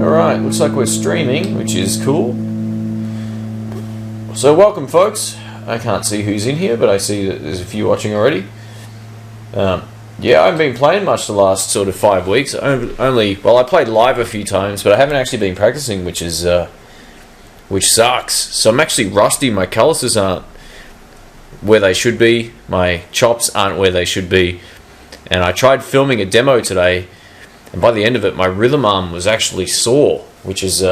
Alright, looks like we're streaming, which is cool. So welcome folks. I can't see who's in here, but I see that there's a few watching already. Yeah, I haven't been playing much the last sort of 5 weeks. Well, I played live a few times, but I haven't actually been practicing, which sucks. So I'm actually rusty. My calluses aren't where they should be. My chops aren't where they should be. And I tried filming a demo today, and by the end of it, my rhythm arm was actually sore, which is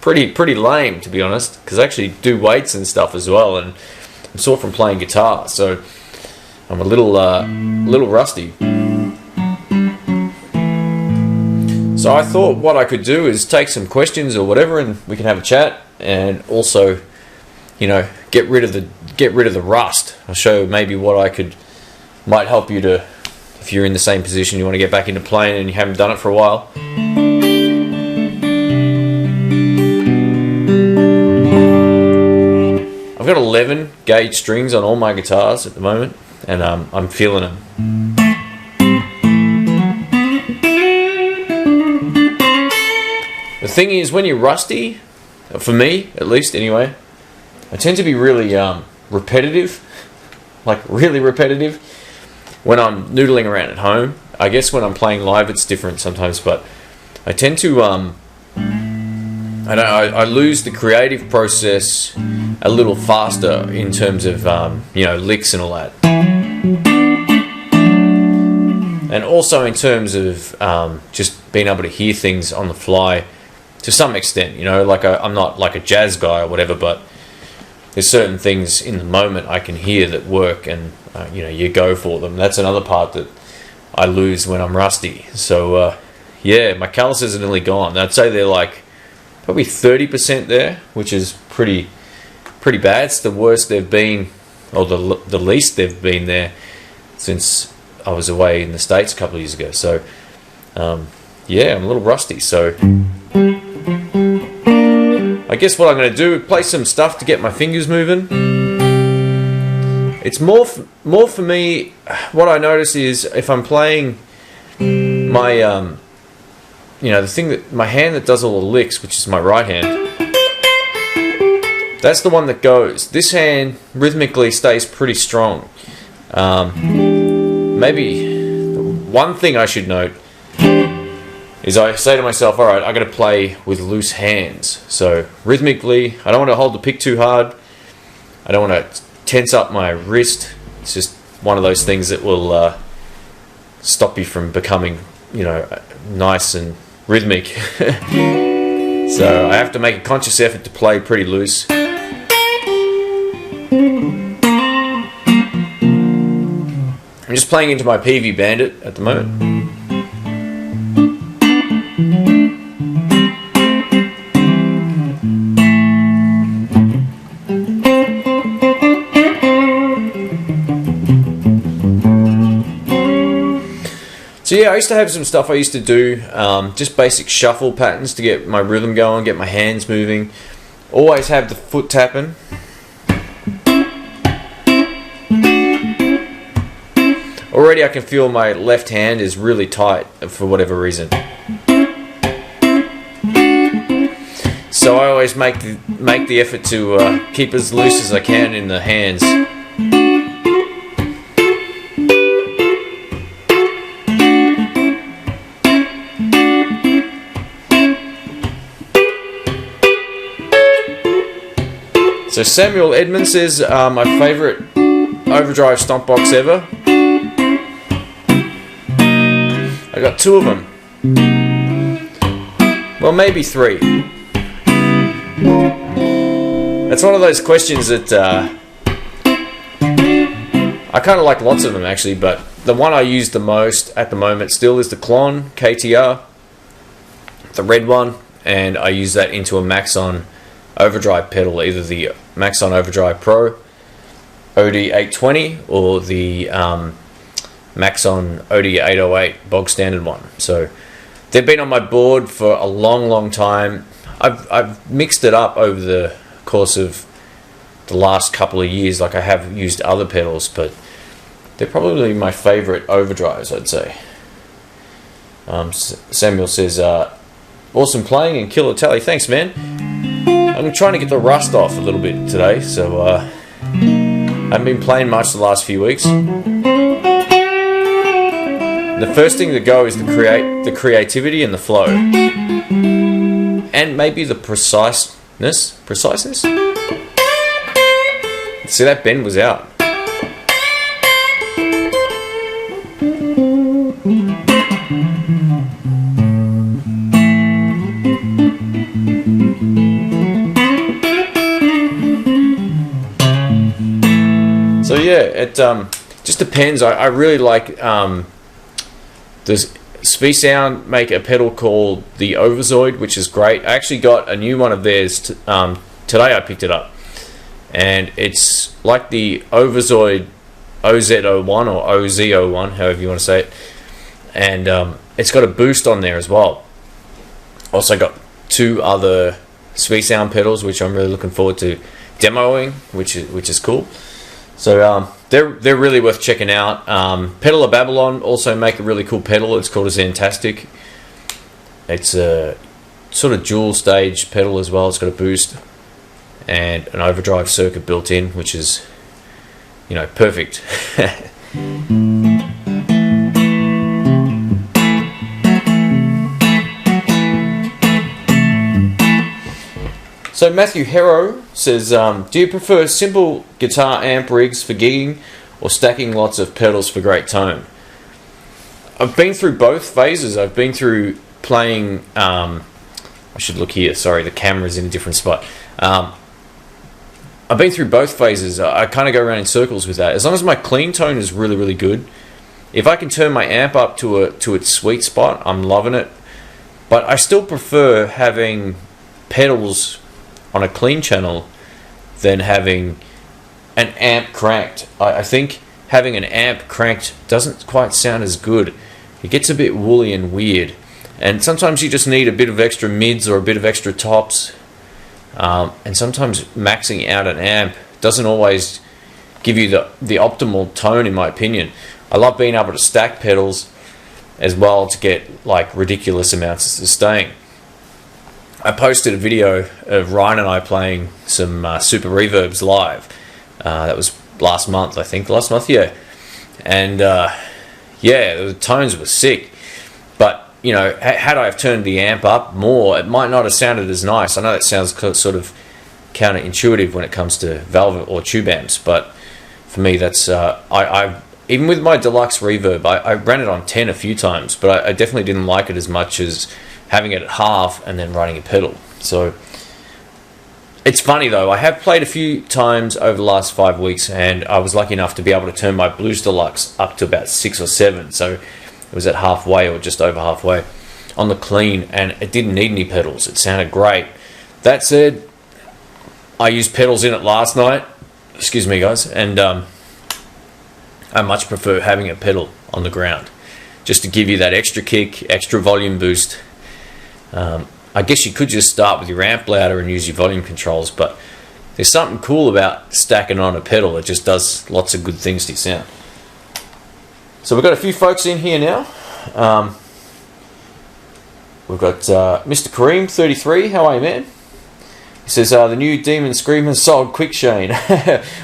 pretty lame, to be honest, because I actually do weights and stuff as well, and I'm sore from playing guitar, so I'm a little rusty. So I thought what I could do is take some questions or whatever, and we can have a chat, and also, you know, get rid of the rust. I'll show maybe what might help you to, if you're in the same position, you want to get back into playing and you haven't done it for a while. I've got 11 gauge strings on all my guitars at the moment, and I'm feeling them. The thing is, when you're rusty, for me at least anyway, I tend to be really repetitive, like really repetitive when I'm noodling around at home. I guess when I'm playing live it's different sometimes, but I tend to I lose the creative process a little faster in terms of you know, licks and all that, and also in terms of just being able to hear things on the fly to some extent. You know, like I'm not like a jazz guy or whatever, but there's certain things in the moment I can hear that work, and you know, you go for them. That's another part that I lose when I'm rusty. So yeah, my calluses are nearly gone. I'd say they're like probably 30% there, which is pretty bad. It's the worst they've been, or the least they've been there since I was away in the States a couple of years ago. So yeah, I'm a little rusty. So I guess what I'm going to do is play some stuff to get my fingers moving. It's more for me. What I notice is if I'm playing my you know, the thing that my hand that does all the licks, which is my right hand, that's the one that goes. This hand rhythmically stays pretty strong. Maybe one thing I should note is I say to myself, all right, I got to play with loose hands. So rhythmically, I don't want to hold the pick too hard. I don't want to tense up my wrist. It's just one of those things that will stop you from becoming, you know, nice and rhythmic. So I have to make a conscious effort to play pretty loose. I'm just playing into my PV Bandit at the moment. So yeah, I used to have some stuff I used to do, just basic shuffle patterns to get my rhythm going, get my hands moving. Always have the foot tapping. Already I can feel my left hand is really tight for whatever reason. So I always make the effort to keep as loose as I can in the hands. So Samuel Edmonds says, my favourite overdrive stomp box ever. I got 2 of them. Well, maybe 3. That's one of those questions that I kind of like lots of them actually, but the one I use the most at the moment still is the Klon KTR, the red one, and I use that into a Maxon overdrive pedal, either the Maxon Overdrive Pro OD820 or the Maxon OD808 bog standard one. So they've been on my board for a long time. I've mixed it up over the course of the last couple of years. Like I have used other pedals, but they're probably my favorite overdrives, I'd say. Samuel says, awesome playing and killer tally. Thanks, man. I'm trying to get the rust off a little bit today, so I haven't been playing much the last few weeks. The first thing to go is the creativity and the flow, and maybe the preciseness. See, that bend was out. So yeah, it just depends. I really like does Spee Sound make a pedal called the Overzoid, which is great. I actually got a new one of theirs today. I picked it up, and it's like the Overzoid OZ01 or OZ01, however you want to say it, and it's got a boost on there as well. Also got 2 other Spee Sound pedals, which I'm really looking forward to demoing, which is cool. So they're really worth checking out. Pedal of Babylon also make a really cool pedal. It's called a Xantastic. It's a sort of dual stage pedal as well. It's got a boost and an overdrive circuit built in, which is, you know, perfect. So Matthew Harrow says, do you prefer simple guitar amp rigs for gigging or stacking lots of pedals for great tone? I've been through both phases. I've been through playing, I should look here, sorry, the camera's in a different spot. I've been through both phases. I kind of go around in circles with that. As long as my clean tone is really, really good, if I can turn my amp up to its sweet spot, I'm loving it. But I still prefer having pedals on a clean channel than having an amp cranked. I think having an amp cranked doesn't quite sound as good. It gets a bit woolly and weird, and sometimes you just need a bit of extra mids or a bit of extra tops, and sometimes maxing out an amp doesn't always give you the optimal tone, in my opinion. I love being able to stack pedals as well to get like ridiculous amounts of sustain. I posted a video of Ryan and I playing some Super Reverbs live. That was last month, I think. Last month, yeah. And yeah, the tones were sick. But, you know, had I have turned the amp up more, it might not have sounded as nice. I know that sounds sort of counterintuitive when it comes to Velvet or tube amps, but for me, that's I even with my deluxe reverb, I ran it on 10 a few times, but I definitely didn't like it as much as having it at half and then running a pedal. So it's funny though, I have played a few times over the last 5 weeks, and I was lucky enough to be able to turn my Blues Deluxe up to about 6 or 7, so it was at halfway or just over halfway on the clean, and it didn't need any pedals. It sounded great. That said, I used pedals in it last night, excuse me guys, and I much prefer having a pedal on the ground just to give you that extra kick, extra volume boost. I guess you could just start with your amp louder and use your volume controls, but there's something cool about stacking on a pedal. It just does lots of good things to your sound. So we've got a few folks in here now. We've got Mr. Kareem, 33. How are you, man? He says, the new Demon Screamers sold quick, Shane.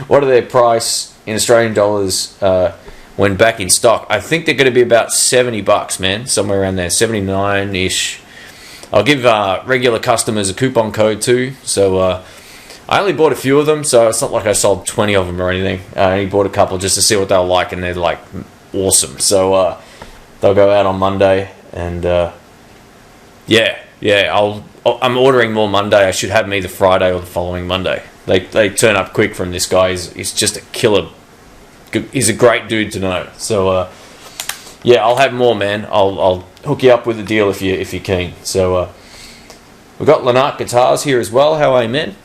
What are their price in Australian dollars when back in stock? I think they're going to be about $70, man. Somewhere around there, 79-ish. I'll give regular customers a coupon code too. So I only bought a few of them, so it's not like I sold 20 of them or anything. I only bought a couple just to see what they'll like, and they're like awesome. So they'll go out on Monday, and I'm ordering more Monday. I should have them either Friday or the following Monday. They turn up quick from this guy. He's just a killer. He's a great dude to know. So yeah, I'll have more, man. I'll hook you up with a deal if you're keen. So we've got Lanark Guitars here as well. How are you, man?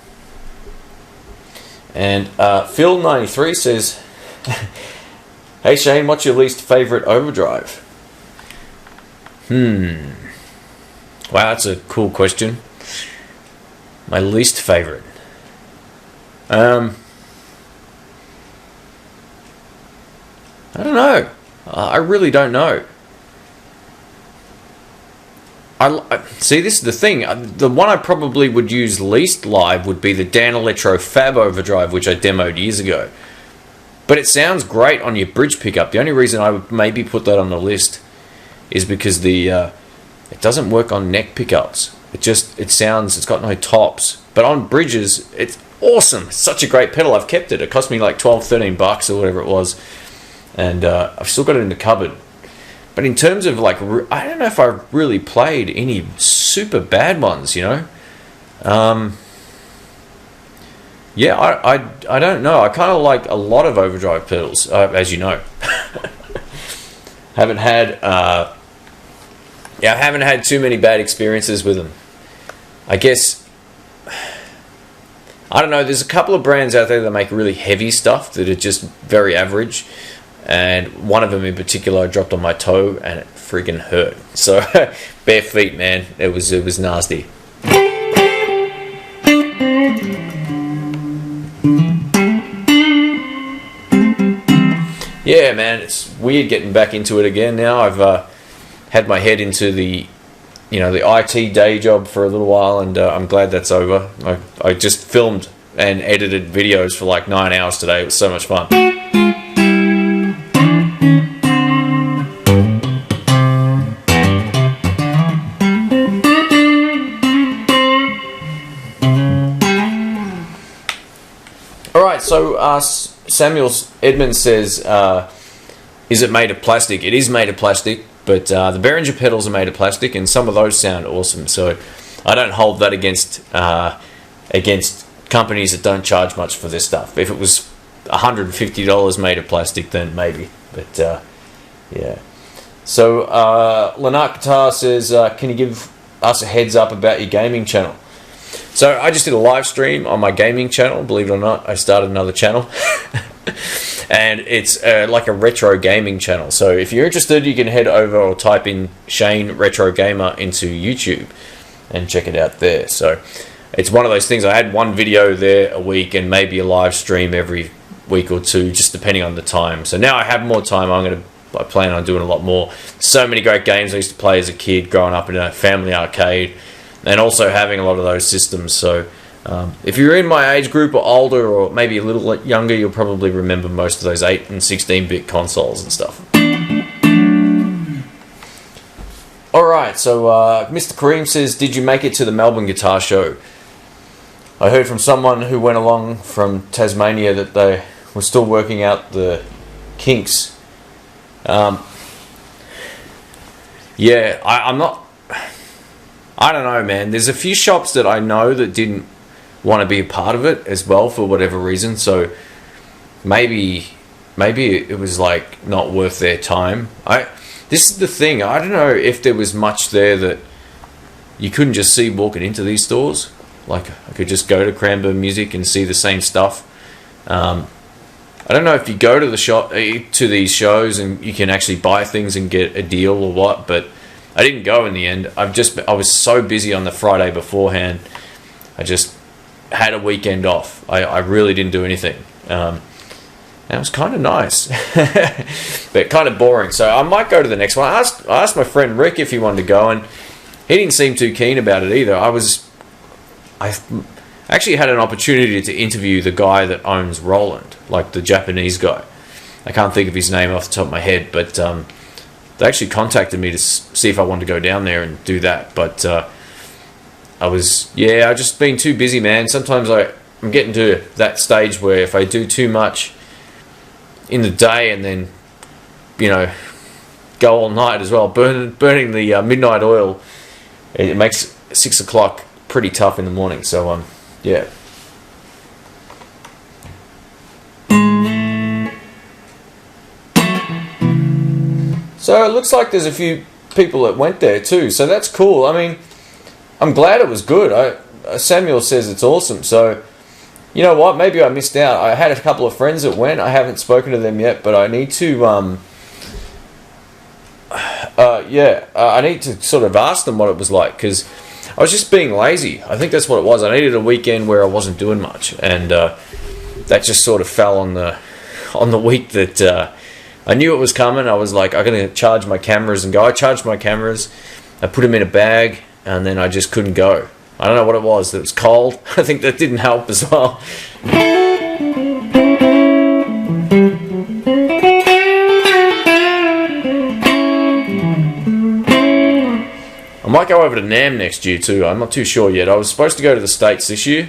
And Phil93 says, hey Shane, what's your least favourite overdrive? Wow, that's a cool question. My least favourite. I don't know. I really don't know. See, this is the thing. The one I probably would use least live would be the Dan Electro Fab Overdrive, which I demoed years ago. But it sounds great on your bridge pickup. The only reason I would maybe put that on the list is because it doesn't work on neck pickups. It's got no tops. But on bridges, it's awesome. It's such a great pedal. I've kept it. It cost me like $12-13 or whatever it was. And I've still got it in the cupboard. But in terms of like, I don't know if I've really played any super bad ones, you know. Yeah, I don't know. I kind of like a lot of overdrive pedals, as you know. haven't had I haven't had too many bad experiences with them. I guess, I don't know. There's a couple of brands out there that make really heavy stuff that are just very average. And one of them in particular, I dropped on my toe and it friggin' hurt. So bare feet, man. It was nasty. Yeah, man. It's weird getting back into it again now. I've had my head into the IT day job for a little while, and I'm glad that's over. I just filmed and edited videos for like 9 hours today. It was so much fun. So Samuel Edmonds says, is it made of plastic? It is made of plastic, but the Behringer pedals are made of plastic, and some of those sound awesome. So I don't hold that against companies that don't charge much for this stuff. If it was $150 made of plastic, then maybe. But yeah. So Lanark Guitar says, can you give us a heads up about your gaming channel? So I just did a live stream on my gaming channel. Believe it or not, I started another channel. And it's like a retro gaming channel. So if you're interested, you can head over or type in Shane Retro Gamer into YouTube and check it out there. So it's one of those things. I had one video there a week and maybe a live stream every week or two, just depending on the time. So now I have more time. I plan on doing a lot more. So many great games I used to play as a kid growing up in a family arcade. And also having a lot of those systems. So if you're in my age group or older or maybe a little younger, you'll probably remember most of those 8 and 16-bit consoles and stuff. Alright, so Mr. Kareem says, did you make it to the Melbourne Guitar Show? I heard from someone who went along from Tasmania that they were still working out the kinks. Yeah, I'm not... I don't know, man. There's a few shops that I know that didn't want to be a part of it as well for whatever reason. So maybe it was like not worth their time. This is the thing. I don't know if there was much there that you couldn't just see walking into these stores. Like I could just go to Cranbourne Music and see the same stuff. I don't know if you go to the shop to these shows and you can actually buy things and get a deal or what, but I didn't go in the end. I was so busy on the Friday beforehand. I just had a weekend off. I really didn't do anything. And it was kind of nice, but kind of boring. So I might go to the next one. I asked my friend Rick if he wanted to go, and he didn't seem too keen about it either. I actually had an opportunity to interview the guy that owns Roland, like the Japanese guy. I can't think of his name off the top of my head, but they actually contacted me to see if I wanted to go down there and do that. But I just been too busy, man. Sometimes I'm getting to that stage where if I do too much in the day and then, go all night as well, burning the midnight oil, it makes 6 o'clock pretty tough in the morning. So, yeah. So it looks like there's a few people that went there too. So that's cool. I mean, I'm glad it was good. Samuel says it's awesome. So, you know what? Maybe I missed out. I had a couple of friends that went. I haven't spoken to them yet, but I need to. I need to sort of ask them what it was like, because I was just being lazy. I think that's what it was. I needed a weekend where I wasn't doing much, and that just sort of fell on the week that I knew it was coming. I was like, I'm going to charge my cameras and go. I charged my cameras. I put them in a bag, and then I just couldn't go. I don't know what it was. It was cold. I think that didn't help as well. I might go over to NAMM next year too. I'm not too sure yet. I was supposed to go to the States this year,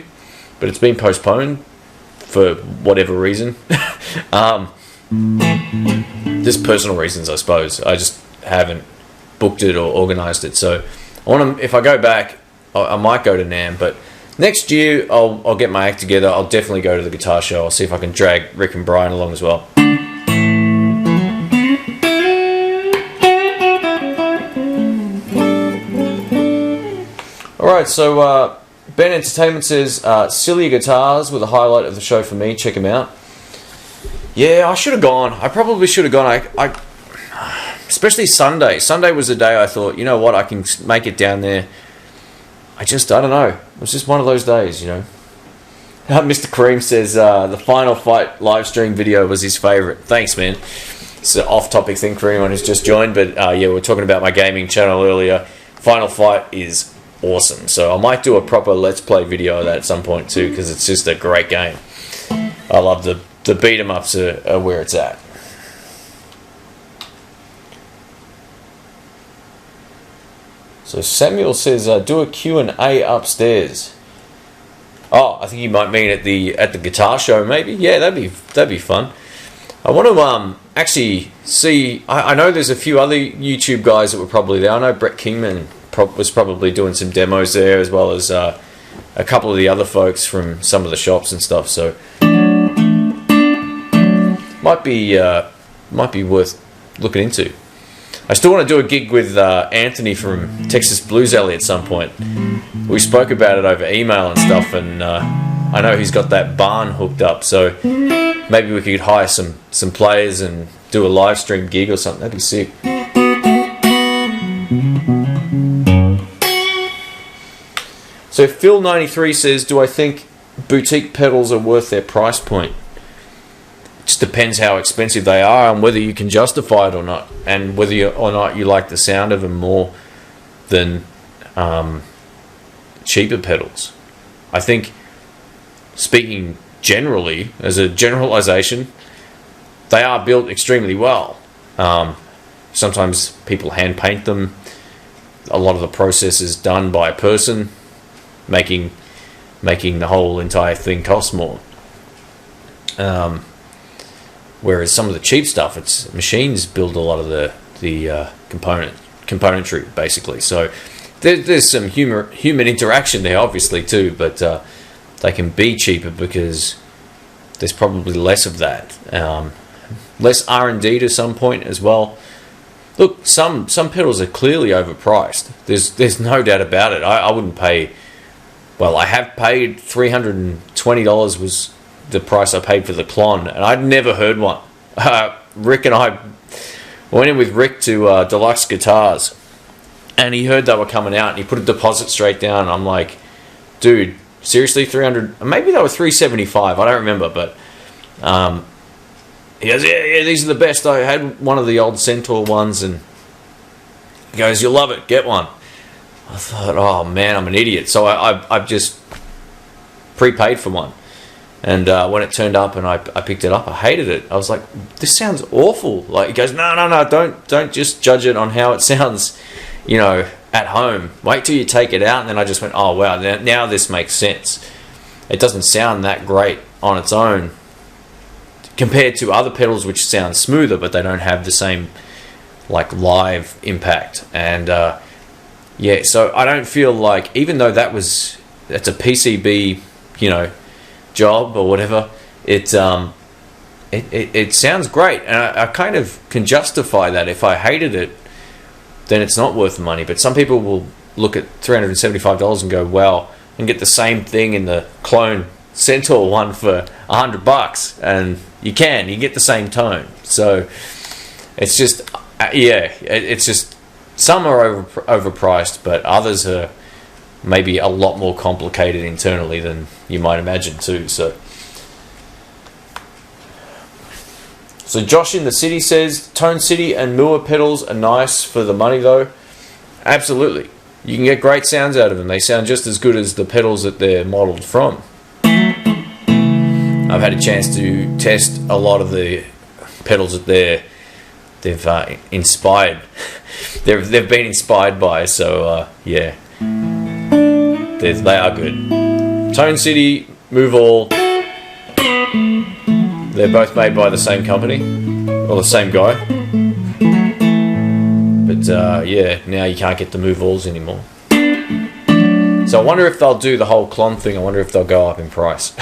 but it's been postponed for whatever reason. Just personal reasons, I suppose. I just haven't booked it or organised it. So I want to, if I go back, I might go to NAMM. But next year, I'll get my act together. I'll definitely go to the guitar show. I'll see if I can drag Rick and Brian along as well. Alright, so Ben Entertainment says, silly guitars were the highlight of the show for me. Check them out. Yeah, I should have gone. I probably should have gone. I especially Sunday. Sunday was the day I thought, you know what, I can make it down there. I don't know. It was just one of those days, you know. Mr. Kareem says, the Final Fight live stream video was his favourite. Thanks, man. It's an off-topic thing for anyone who's just joined, but yeah, we were talking about my gaming channel earlier. Final Fight is awesome, so I might do a proper Let's Play video of that at some point too, because it's just a great game. I love the beat 'em ups are where it's at. So Samuel says, do a Q&A upstairs. Oh, I think you might mean at the guitar show, maybe. Yeah, that'd be fun. I want to actually see. I know there's a few other YouTube guys that were probably there. I know Brett Kingman was probably doing some demos there, as well as a couple of the other folks from some of the shops and stuff. So might be worth looking into. I still want to do a gig with Anthony from Texas Blues Alley at some point. We spoke about it over email and stuff, and I know he's got that barn hooked up, so maybe we could hire some players and do a live stream gig or something. That'd be sick. So Phil93 says, do I think boutique pedals are worth their price point? It just depends how expensive they are and whether you can justify it or not, and whether or not you like the sound of them more than cheaper pedals. I think, speaking generally, as a generalization, they are built extremely well. Sometimes people hand paint them. A lot of the process is done by a person, making the whole entire thing cost more. Whereas some of the cheap stuff, it's machines build a lot of the componentry, basically. So there's some human interaction there, obviously, too, but they can be cheaper because there's probably less of that. Less R&D to some point as well. Look, some pedals are clearly overpriced. There's no doubt about it. I wouldn't pay. Well, I have paid $320 was the price I paid for the Klon, and I'd never heard one. Rick and I went in with Rick to Deluxe Guitars, and he heard they were coming out, and he put a deposit straight down. And I'm like, dude, seriously, 300? Maybe they were 375. I don't remember, but he goes, yeah, these are the best. I had one of the old Centaur ones, and he goes, you'll love it, get one. I thought, oh man, I'm an idiot. So I've just prepaid for one. And when it turned up and I picked it up, I hated it. I was like, this sounds awful. Like, he goes, no, don't just judge it on how it sounds, you know, at home. Wait till you take it out. And then I just went, oh wow, now this makes sense. It doesn't sound that great on its own compared to other pedals which sound smoother, but they don't have the same like live impact. And yeah, so I don't feel like, even though that's a PCB, you know, job or whatever, it sounds great, and I kind of can justify that. If I hated it, then it's not worth the money. But some people will look at $375 and go, wow, and get the same thing in the clone Centaur one for $100, and you get the same tone. So it's just it's just, some are overpriced, but others are maybe a lot more complicated internally than you might imagine too. So So Josh in the city says, Tone City and Moore pedals are nice for the money though. Absolutely. You can get great sounds out of them. They sound just as good as the pedals that they're modelled from. I've had a chance to test a lot of the pedals that they've inspired. they've been inspired by, so yeah. They are good. Tone City, Move All. They're both made by the same company, or the same guy. But yeah, now you can't get the Move Alls anymore. So I wonder if they'll do the whole Klon thing. I wonder if they'll go up in price.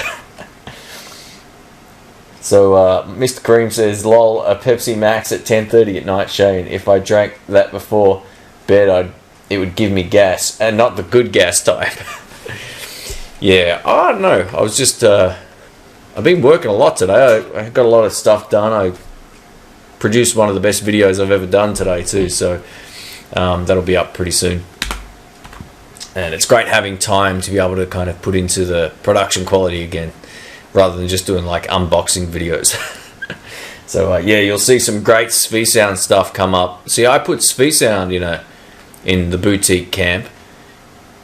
So Mr. Kareem says, lol, a Pepsi Max at 10:30 at night, Shane. If I drank that before bed, it would give me gas, and not the good gas type. Yeah, I don't know. I was just, I've been working a lot today. I got a lot of stuff done. I produced one of the best videos I've ever done today too, so that'll be up pretty soon. And it's great having time to be able to kind of put into the production quality again, rather than just doing like unboxing videos. So yeah, you'll see some great Sphe Sound stuff come up. See, I put Sphe Sound, in the boutique camp.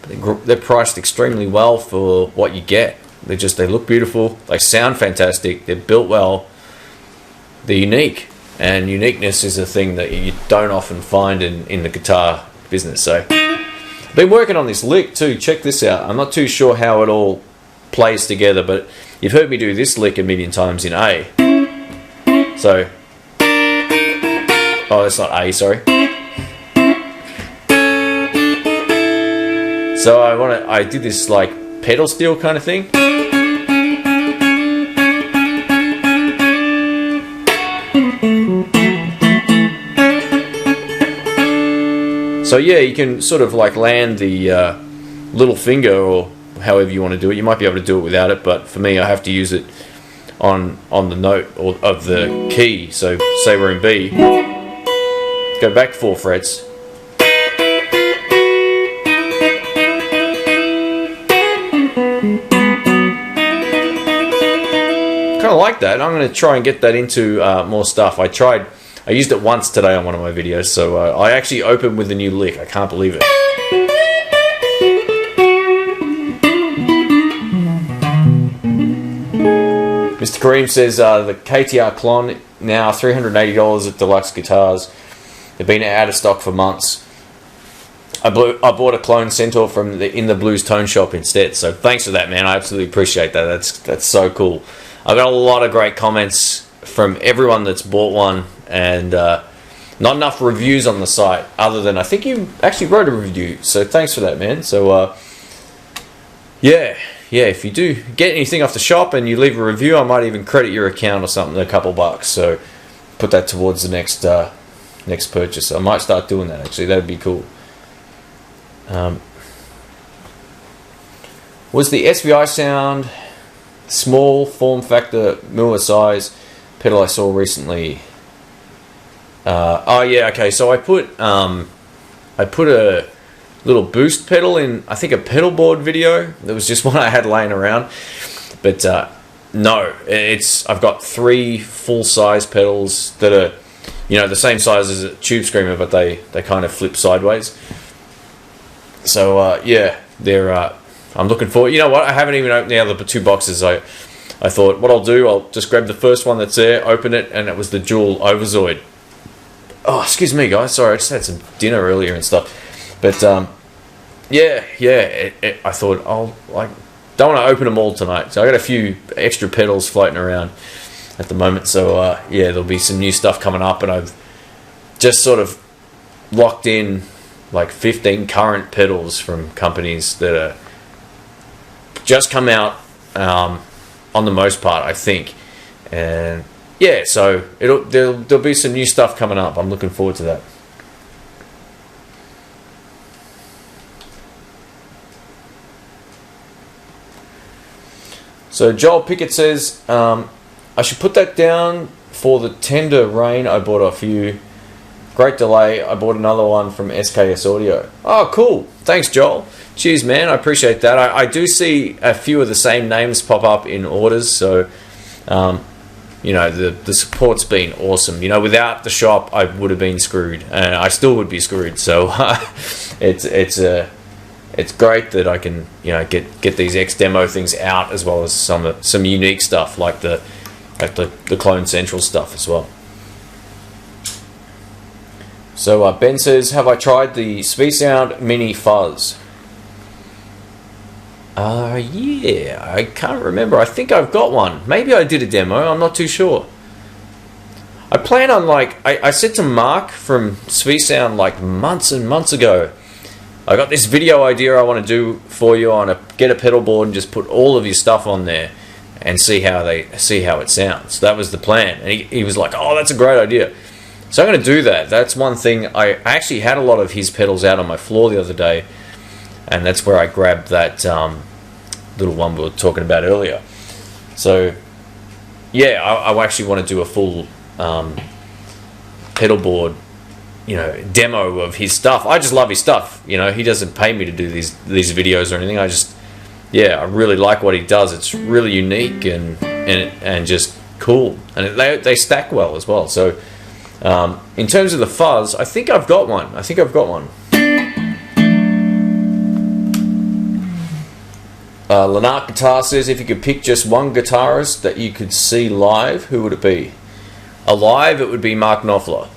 They're priced extremely well for what you get. They look beautiful. They sound fantastic. They're built well. They're unique, and uniqueness is a thing that you don't often find in the guitar business. So, I've been working on this lick too. Check this out. I'm not too sure how it all plays together, but you've heard me do this lick a million times in A. So, oh, that's not A, sorry. So I did this like pedal steel kind of thing. So yeah, you can sort of like land the little finger, or however you want to do it. You might be able to do it without it, but for me, I have to use it on the note of the key. So say we're in B, go back 4 frets. Kind of like that. I'm going to try and get that into more stuff. I used it once today on one of my videos, so I actually opened with a new lick. I can't believe it. Mr. Kareem says the KTR Klon now $380 at Deluxe Guitars. They've been out of stock for months. I bought a clone Centaur from the In the Blues Tone Shop instead. So thanks for that, man. I absolutely appreciate that. That's so cool. I've got a lot of great comments from everyone that's bought one, and not enough reviews on the site, other than I think you actually wrote a review. So thanks for that, man. So yeah, if you do get anything off the shop and you leave a review, I might even credit your account or something, a couple bucks. So put that towards the next purchase. I might start doing that actually. That'd be cool. Was the SVI sound small form factor Moore size pedal I saw recently? Oh yeah, okay. So I put a little boost pedal in, I think, a pedal board video. There was just one I had laying around, but no, I've got 3 full size pedals that are, the same size as a Tube Screamer, but they kind of flip sideways. So yeah, they're. I'm looking forward. You know what? I haven't even opened the other 2 boxes. I thought what I'll do, I'll just grab the first one that's there, open it, and it was the dual Overzoid. Oh, excuse me, guys. Sorry, I just had some dinner earlier and stuff. But yeah. I thought don't want to open them all tonight. So I got a few extra pedals floating around at the moment. So yeah, there'll be some new stuff coming up, and I've just sort of locked in like 15 current pedals from companies that are just come out on the most part, I think. And yeah, so there'll be some new stuff coming up. I'm looking forward to that. So Joel Pickett says, I should put that down for the Tender Rain I bought off you. Great delay. I bought another one from SKS Audio. Oh, cool. Thanks, Joel. Cheers, man. I appreciate that. I do see a few of the same names pop up in orders, so you know, the support's been awesome. You know, without the shop, I would have been screwed, and I still would be screwed. So it's great that I can, you know, get these X demo things out, as well as some unique stuff like the Clone Central stuff as well. So Ben says, have I tried the SpeedSound Mini Fuzz? Yeah, I can't remember. I think I've got one. Maybe I did a demo. I'm not too sure. I plan on, like, I said to Mark from SpeedSound like months and months ago, I got this video idea I want to do for you on get a pedal board and just put all of your stuff on there and see how it sounds. That was the plan. And he was like, oh, that's a great idea. So I'm going to do that. That's one thing. I actually had a lot of his pedals out on my floor the other day, and that's where I grabbed that little one we were talking about earlier. So yeah, I actually want to do a full pedal board, you know, demo of his stuff. I just love his stuff. You know, he doesn't pay me to do these videos or anything. I really like what he does. It's really unique and just cool, and they stack well as well. So in terms of the fuzz, I think I've got one. Lanark Guitar says, if you could pick just one guitarist that you could see live, who would it be? Alive, it would be Mark Knopfler.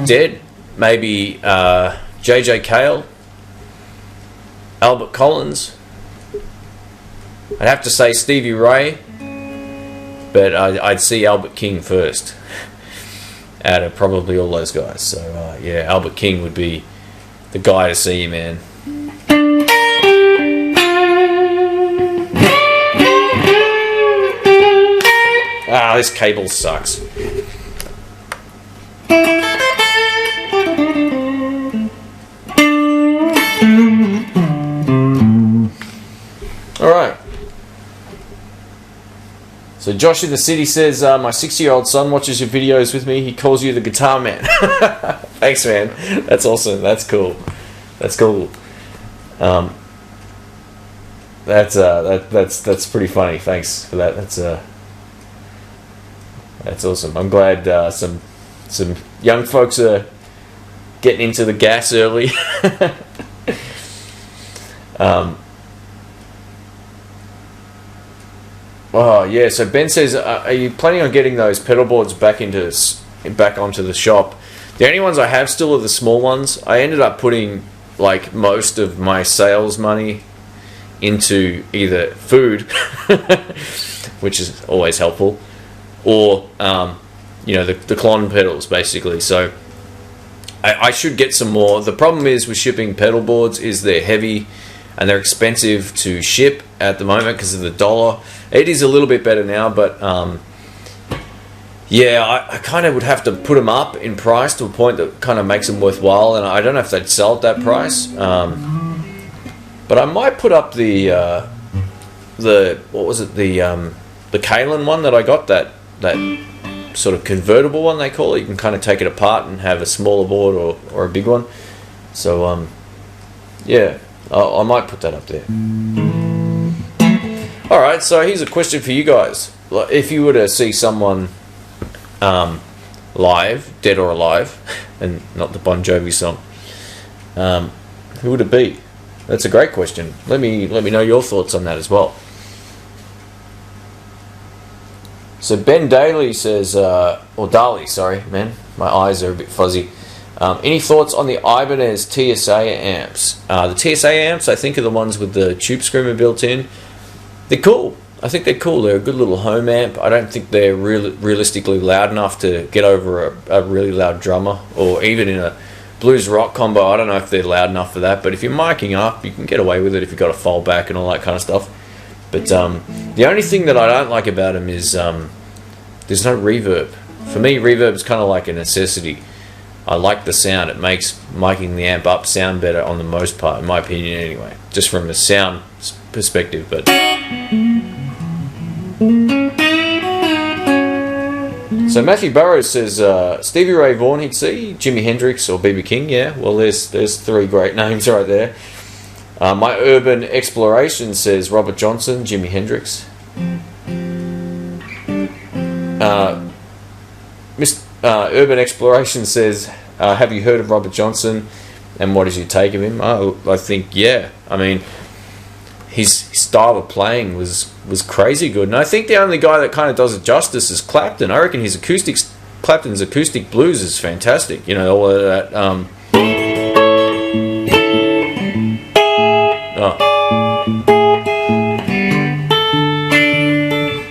Dead, maybe JJ Cale, Albert Collins. I'd have to say Stevie Ray, but I'd see Albert King first out of probably all those guys. So yeah, Albert King would be the guy to see, man. This cable sucks. Alright. So Josh in the city says, my 6-year-old son watches your videos with me. He calls you the guitar man. Thanks, man. That's awesome. That's cool. That's pretty funny. Thanks for that. That's awesome. I'm glad some young folks are getting into the gas early. Oh yeah. So Ben says, are you planning on getting those pedal boards back onto the shop? The only ones I have still are the small ones. I ended up putting like most of my sales money into either food, which is always helpful, or you know, the Klon pedals basically. So I should get some more. The problem is with shipping pedal boards is they're heavy and they're expensive to ship at the moment because of the dollar. It is a little bit better now, but yeah, I kind of would have to put them up in price to a point that kind of makes them worthwhile, and I don't know if they'd sell at that price. But I might put up the what was it, the Kalen one that I got, that sort of convertible one they call it. You can kind of take it apart and have a smaller board or a big one. So yeah, I might put that up there. Alright, so here's a question for you guys. If you were to see someone live, dead or alive, and not the Bon Jovi song, who would it be? That's a great question. Let me know your thoughts on that as well. So Ben Daly says, or Daly, sorry, man, my eyes are a bit fuzzy. Any thoughts on the Ibanez TSA amps? The TSA amps, I think, are the ones with the tube screamer built in. They're cool. I think they're cool. They're a good little home amp. I don't think they're realistically loud enough to get over a really loud drummer, or even in a blues rock combo. I don't know if they're loud enough for that, but if you're miking up, you can get away with it if you've got a fold back and all that kind of stuff. But the only thing that I don't like about them is there's no reverb. For me, reverb is kind of like a necessity. I like the sound. It makes miking the amp up sound better on the most part, in my opinion anyway, just from a sound perspective. But so Matthew Burrows says Stevie Ray Vaughan he'd see, Jimi Hendrix or B.B. King. Yeah, well there's three great names right there. My urban exploration says Robert Johnson, Jimi Hendrix. Urban exploration says, have you heard of Robert Johnson, and what is your take of him? I think, yeah. I mean, his style of playing was crazy good, and I think the only guy that kind of does it justice is Clapton. I reckon Clapton's acoustic blues is fantastic. You know, all of that.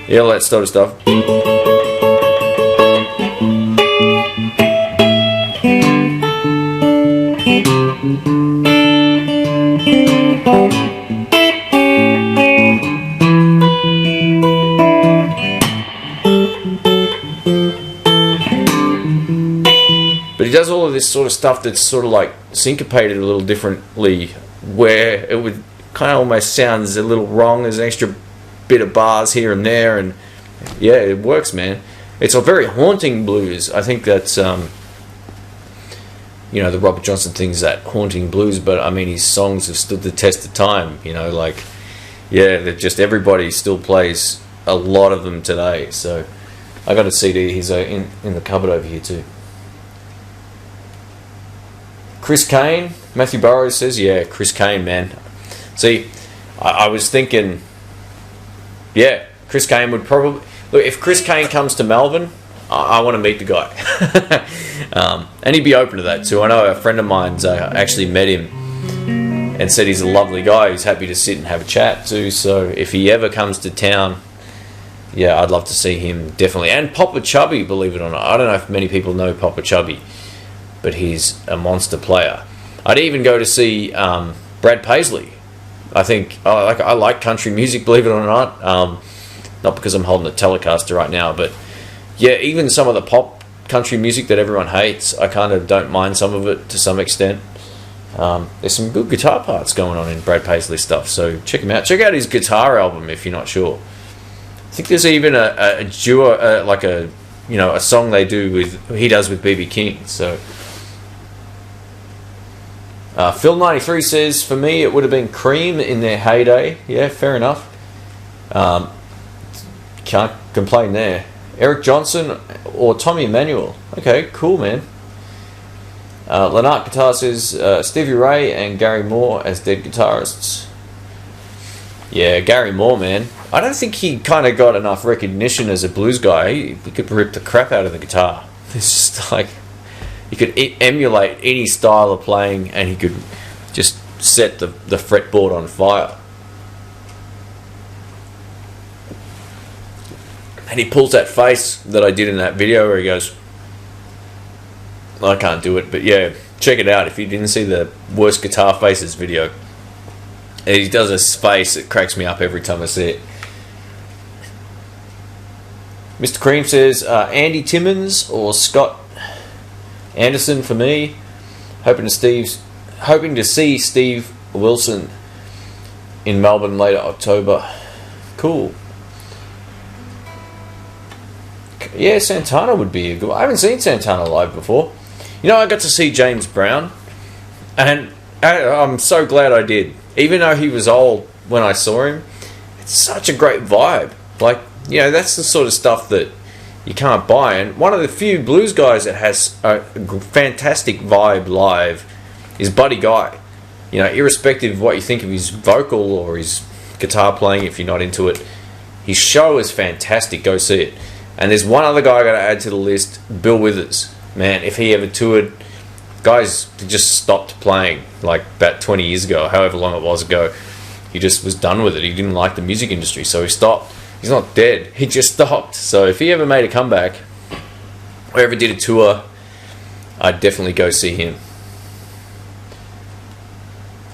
Yeah, all that sort of stuff. But he does all of this sort of stuff that's sort of like syncopated a little differently, where it would kind of almost sounds a little wrong. There's an extra bit of bars here and there, and yeah, it works, man. It's a very haunting blues. I think that's you know, the Robert Johnson thing's that haunting blues, but I mean, his songs have stood the test of time. You know, like, yeah, that just everybody still plays a lot of them today. So I got a CD. He's in the cupboard over here too. Chris Kane, Matthew Burrows says, yeah, Chris Kane, man. See, I was thinking, yeah, Chris Kane would probably... Look, if Chris Kane comes to Melbourne, I want to meet the guy. And he'd be open to that too. I know a friend of mine's actually met him and said he's a lovely guy. He's happy to sit and have a chat too. So if he ever comes to town, yeah, I'd love to see him, definitely. And Papa Chubby, believe it or not. I don't know if many people know Papa Chubby, but he's a monster player. I'd even go to see Brad Paisley. I think I like country music, believe it or not. Not because I'm holding a Telecaster right now, but yeah, even some of the pop country music that everyone hates, I kind of don't mind some of it to some extent. There's some good guitar parts going on in Brad Paisley stuff, so check him out. Check out his guitar album if you're not sure. I think there's even a duo, like a song he does with BB King. So Phil93 says, for me it would have been Cream in their heyday. Yeah, fair enough. Can't complain there. Eric Johnson or Tommy Emmanuel. Okay, cool, man. Lynart Guitar says Stevie Ray and Gary Moore as dead guitarists. Yeah, Gary Moore, man. I don't think he kind of got enough recognition as a blues guy. He could rip the crap out of the guitar. It's just like, he could emulate any style of playing, and he could just set the fretboard on fire. And he pulls that face that I did in that video where he goes, I can't do it, but yeah, check it out if you didn't see the Worst Guitar Faces video. He does a face that cracks me up every time I see it. Mr. Cream says Andy Timmons or Scott Anderson for me. Hoping to see Steve Wilson in Melbourne later October. Cool. Yeah, Santana would be a good one. I haven't seen Santana live before. You know, I got to see James Brown, and I'm so glad I did. Even though he was old when I saw him, it's such a great vibe. Like, you know, that's the sort of stuff that you can't buy. And one of the few blues guys that has a fantastic vibe live is Buddy Guy. You know, irrespective of what you think of his vocal or his guitar playing, if you're not into it, his show is fantastic. Go see it. And there's one other guy I got to add to the list, Bill Withers. Man, if he ever toured, guys just stopped playing like about 20 years ago, however long it was ago. He just was done with it. He didn't like the music industry, so he stopped. He's not dead. He just stopped. So if he ever made a comeback or ever did a tour, I'd definitely go see him.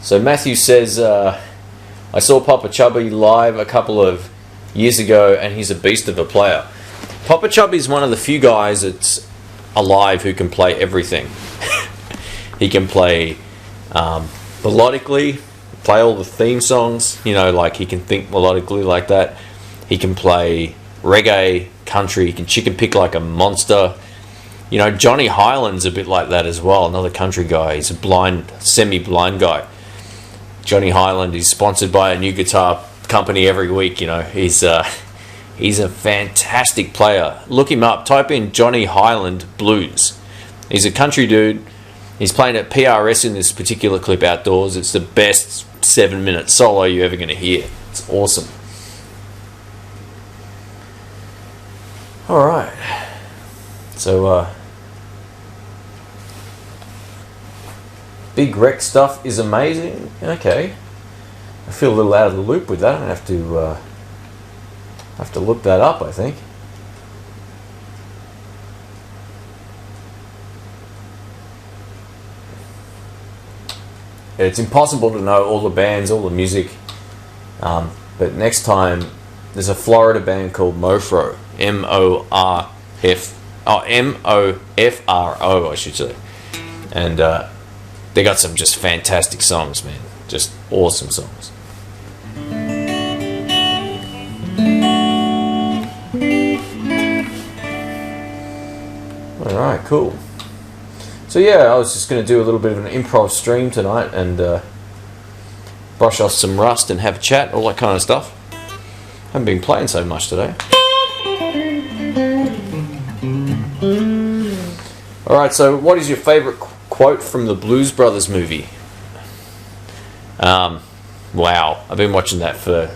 So Matthew says, I saw Papa Chubby live a couple of years ago, and he's a beast of a player. Papa Chubby is one of the few guys that's alive who can play everything. He can play melodically, play all the theme songs, you know, like he can think melodically like that. He can play reggae, country, he can chicken pick like a monster. You know, Johnny Highland's a bit like that as well, another country guy. He's a blind, semi-blind guy. Johnny Highland is sponsored by a new guitar company every week. You know, he's a fantastic player. Look him up. Type in Johnny Highland Blues. He's a country dude. He's playing at PRS in this particular clip outdoors. It's the best 7-minute solo you're ever going to hear. It's awesome. Alright. So, Big Wreck stuff is amazing. Okay. I feel a little out of the loop with that. I have to look that up, I think. It's impossible to know all the bands, all the music. But next time, there's a Florida band called Mofro. M-O-F-R-O, I should say. And they got some just fantastic songs, man. Just awesome songs. Alright, cool. So yeah, I was just going to do a little bit of an improv stream tonight and brush off some rust and have a chat, all that kind of stuff. Haven't been playing so much today. Alright, so what is your favourite quote from the Blues Brothers movie? Wow, I've been watching that for,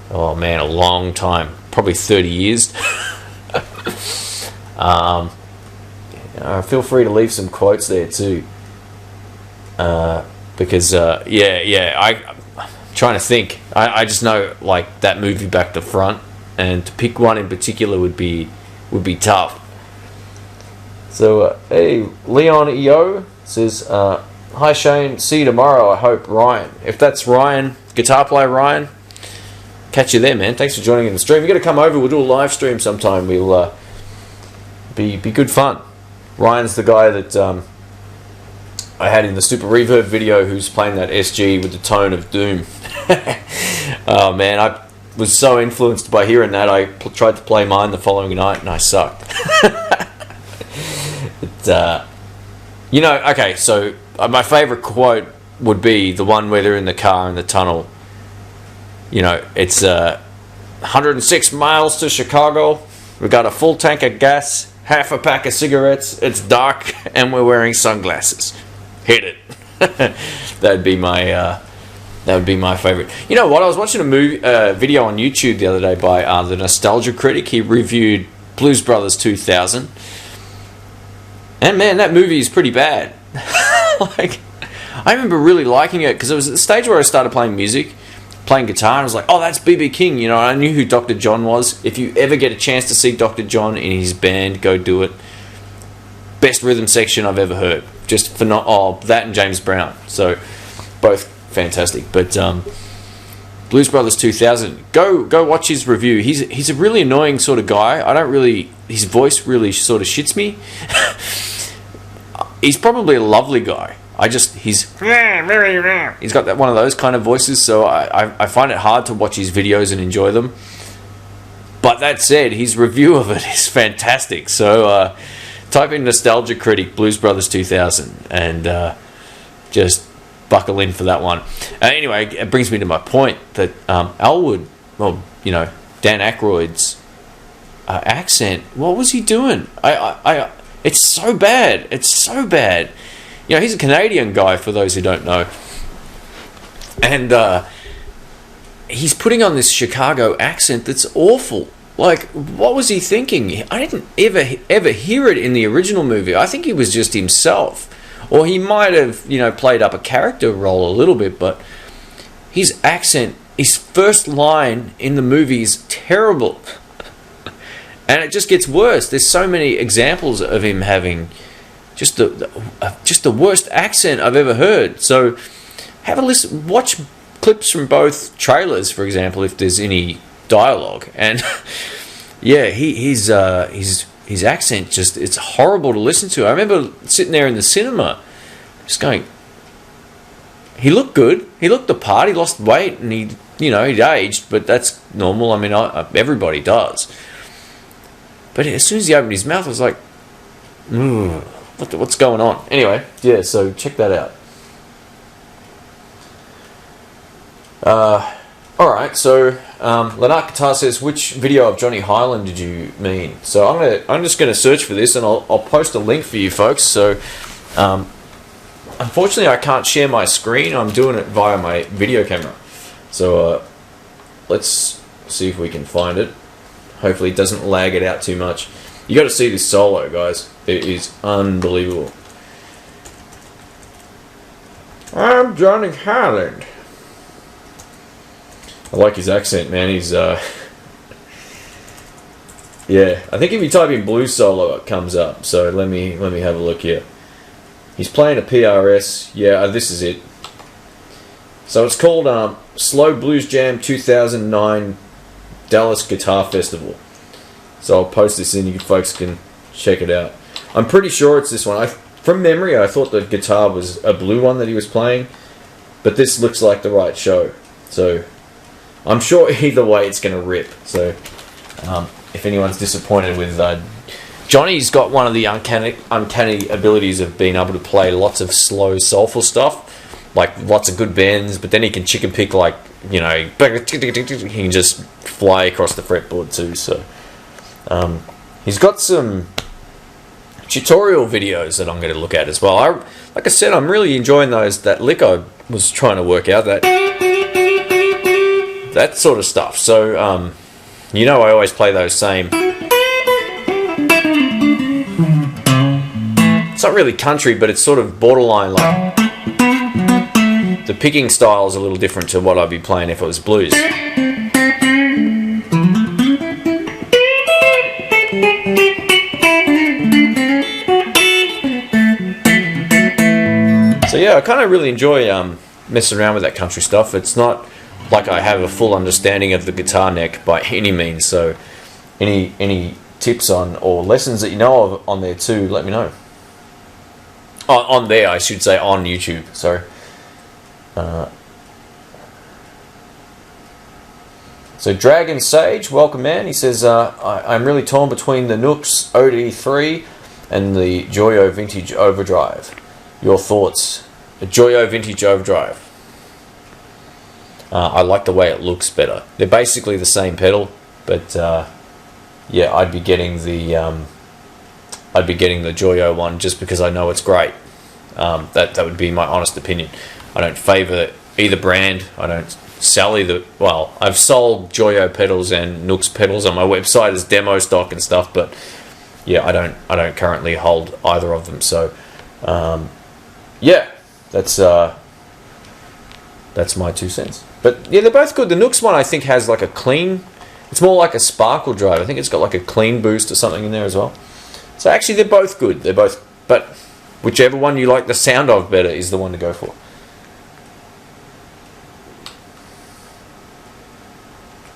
oh man, a long time. Probably 30 years. Feel free to leave some quotes there too. Because, I'm trying to think. I just know, like, that movie back to front, and to pick one in particular would be tough. So, hey, Leon EO says, hi Shane, see you tomorrow, I hope, Ryan. If that's Ryan, guitar player Ryan, catch you there, man. Thanks for joining in the stream. You got to come over, we'll do a live stream sometime. We'll be good fun. Ryan's the guy that I had in the Super Reverb video who's playing that SG with the tone of doom. Oh man, I was so influenced by hearing that, I tried to play mine the following night and I sucked. Okay, so my favourite quote would be the one where they're in the car in the tunnel. You know, it's 106 miles to Chicago. We got a full tank of gas, half a pack of cigarettes. It's dark, and we're wearing sunglasses. Hit it. That'd be my favorite. You know what? I was watching a video on YouTube the other day by the Nostalgia Critic. He reviewed Blues Brothers 2000, and man, that movie is pretty bad. Like, I remember really liking it because it was at the stage where I started playing music. Playing guitar, and I was like, oh, that's B.B. King. You know, I knew who Dr. John was. If you ever get a chance to see Dr. John in his band, go do it. Best rhythm section I've ever heard. Just that and James Brown. So, both fantastic. But Blues Brothers 2000, go watch his review. He's a really annoying sort of guy. His voice really sort of shits me. He's probably a lovely guy. He's got that one of those kind of voices, so I find it hard to watch his videos and enjoy them. But that said, his review of it is fantastic. So type in Nostalgia Critic Blues Brothers 2000 and just buckle in for that one. Anyway, it brings me to my point that Elwood, Dan Aykroyd's accent, what was he doing? It's so bad. It's so bad. You know, he's a Canadian guy, for those who don't know. And he's putting on this Chicago accent that's awful. Like, what was he thinking? I didn't ever hear it in the original movie. I think he was just himself. Or he might have, played up a character role a little bit, but his accent, his first line in the movie is terrible. And it just gets worse. There's so many examples of him having just the worst accent I've ever heard. So have a listen, watch clips from both trailers, for example, if there's any dialogue. And yeah, his accent it's horrible to listen to. I remember sitting there in the cinema, just going. He looked good. He looked the part. He lost weight and he'd aged, but that's normal. I mean, everybody does. But as soon as he opened his mouth, I was like, what's going on? Anyway, yeah, so check that out. Alright, so Lanark Guitar says, which video of Johnny Highland did you mean? So I'm just gonna search for this, and I'll post a link for you folks. So unfortunately I can't share my screen. I'm doing it via my video camera. So let's see if we can find it. Hopefully it doesn't lag it out too much. You got to see this solo, guys. It is unbelievable. I'm Johnny Highland. I like his accent, man. He's yeah, I think if you type in blues solo it comes up. So let me have a look here. He's playing a PRS. Yeah, this is it. So it's called Slow Blues Jam 2009 Dallas Guitar Festival. So I'll post this in, you folks can check it out. I'm pretty sure it's this one. From memory, I thought the guitar was a blue one that he was playing, but this looks like the right show. So I'm sure either way it's going to rip. So if anyone's disappointed with Johnny's got one of the uncanny abilities of being able to play lots of slow, soulful stuff, like lots of good bends, but then he can chicken pick, like, you know, he can just fly across the fretboard too. So he's got some tutorial videos that I'm going to look at as well. Like I said, I'm really enjoying that lick I was trying to work out, that sort of stuff. So you know, I always play those same. It's not really country, but it's sort of borderline, like the picking style is a little different to what I'd be playing if it was blues. So yeah, I kind of really enjoy messing around with that country stuff. It's not like I have a full understanding of the guitar neck by any means. So any tips on or lessons that you know of on there too, let me know. On there, I should say, on YouTube. Sorry. So Dragon Sage, welcome man. He says, I'm really torn between the Nooks OD3 and the Joyo Vintage Overdrive. Your thoughts? A Joyo Vintage Overdrive. I like the way it looks better. They're basically the same pedal, but yeah, I'd be getting the Joyo one just because I know it's great. That would be my honest opinion. I don't favour either brand. I don't sell either. Well, I've sold Joyo pedals and Nooks pedals on my website as demo stock and stuff, but yeah, I don't currently hold either of them. So yeah, that's my 2 cents. But yeah, they're both good. The Nooks one I think has like a clean. It's more like a sparkle drive. I think it's got like a clean boost or something in there as well. So actually, they're both good. They're both, but whichever one you like the sound of better is the one to go for.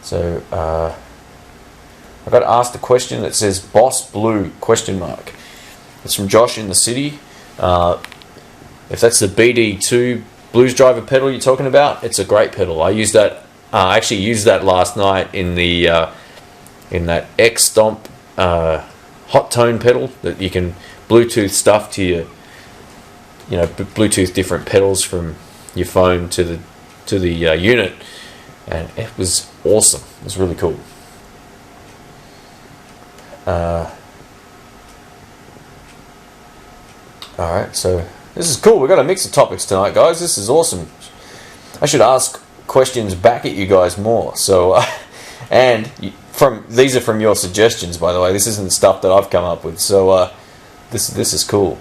So I got asked a question that says Boss Blue ? It's from Josh in the city. If that's the BD2 blues driver pedal you're talking about, it's a great pedal. I used that. I actually used that last night in the in that X Stomp hot tone pedal that you can Bluetooth stuff to your, you know, Bluetooth different pedals from your phone to the unit, and it was awesome. It was really cool. Alright, so this is cool. We've got a mix of topics tonight, guys. This is awesome. I should ask questions back at you guys more. So, and these are from your suggestions, by the way. This isn't stuff that I've come up with. So, this is cool.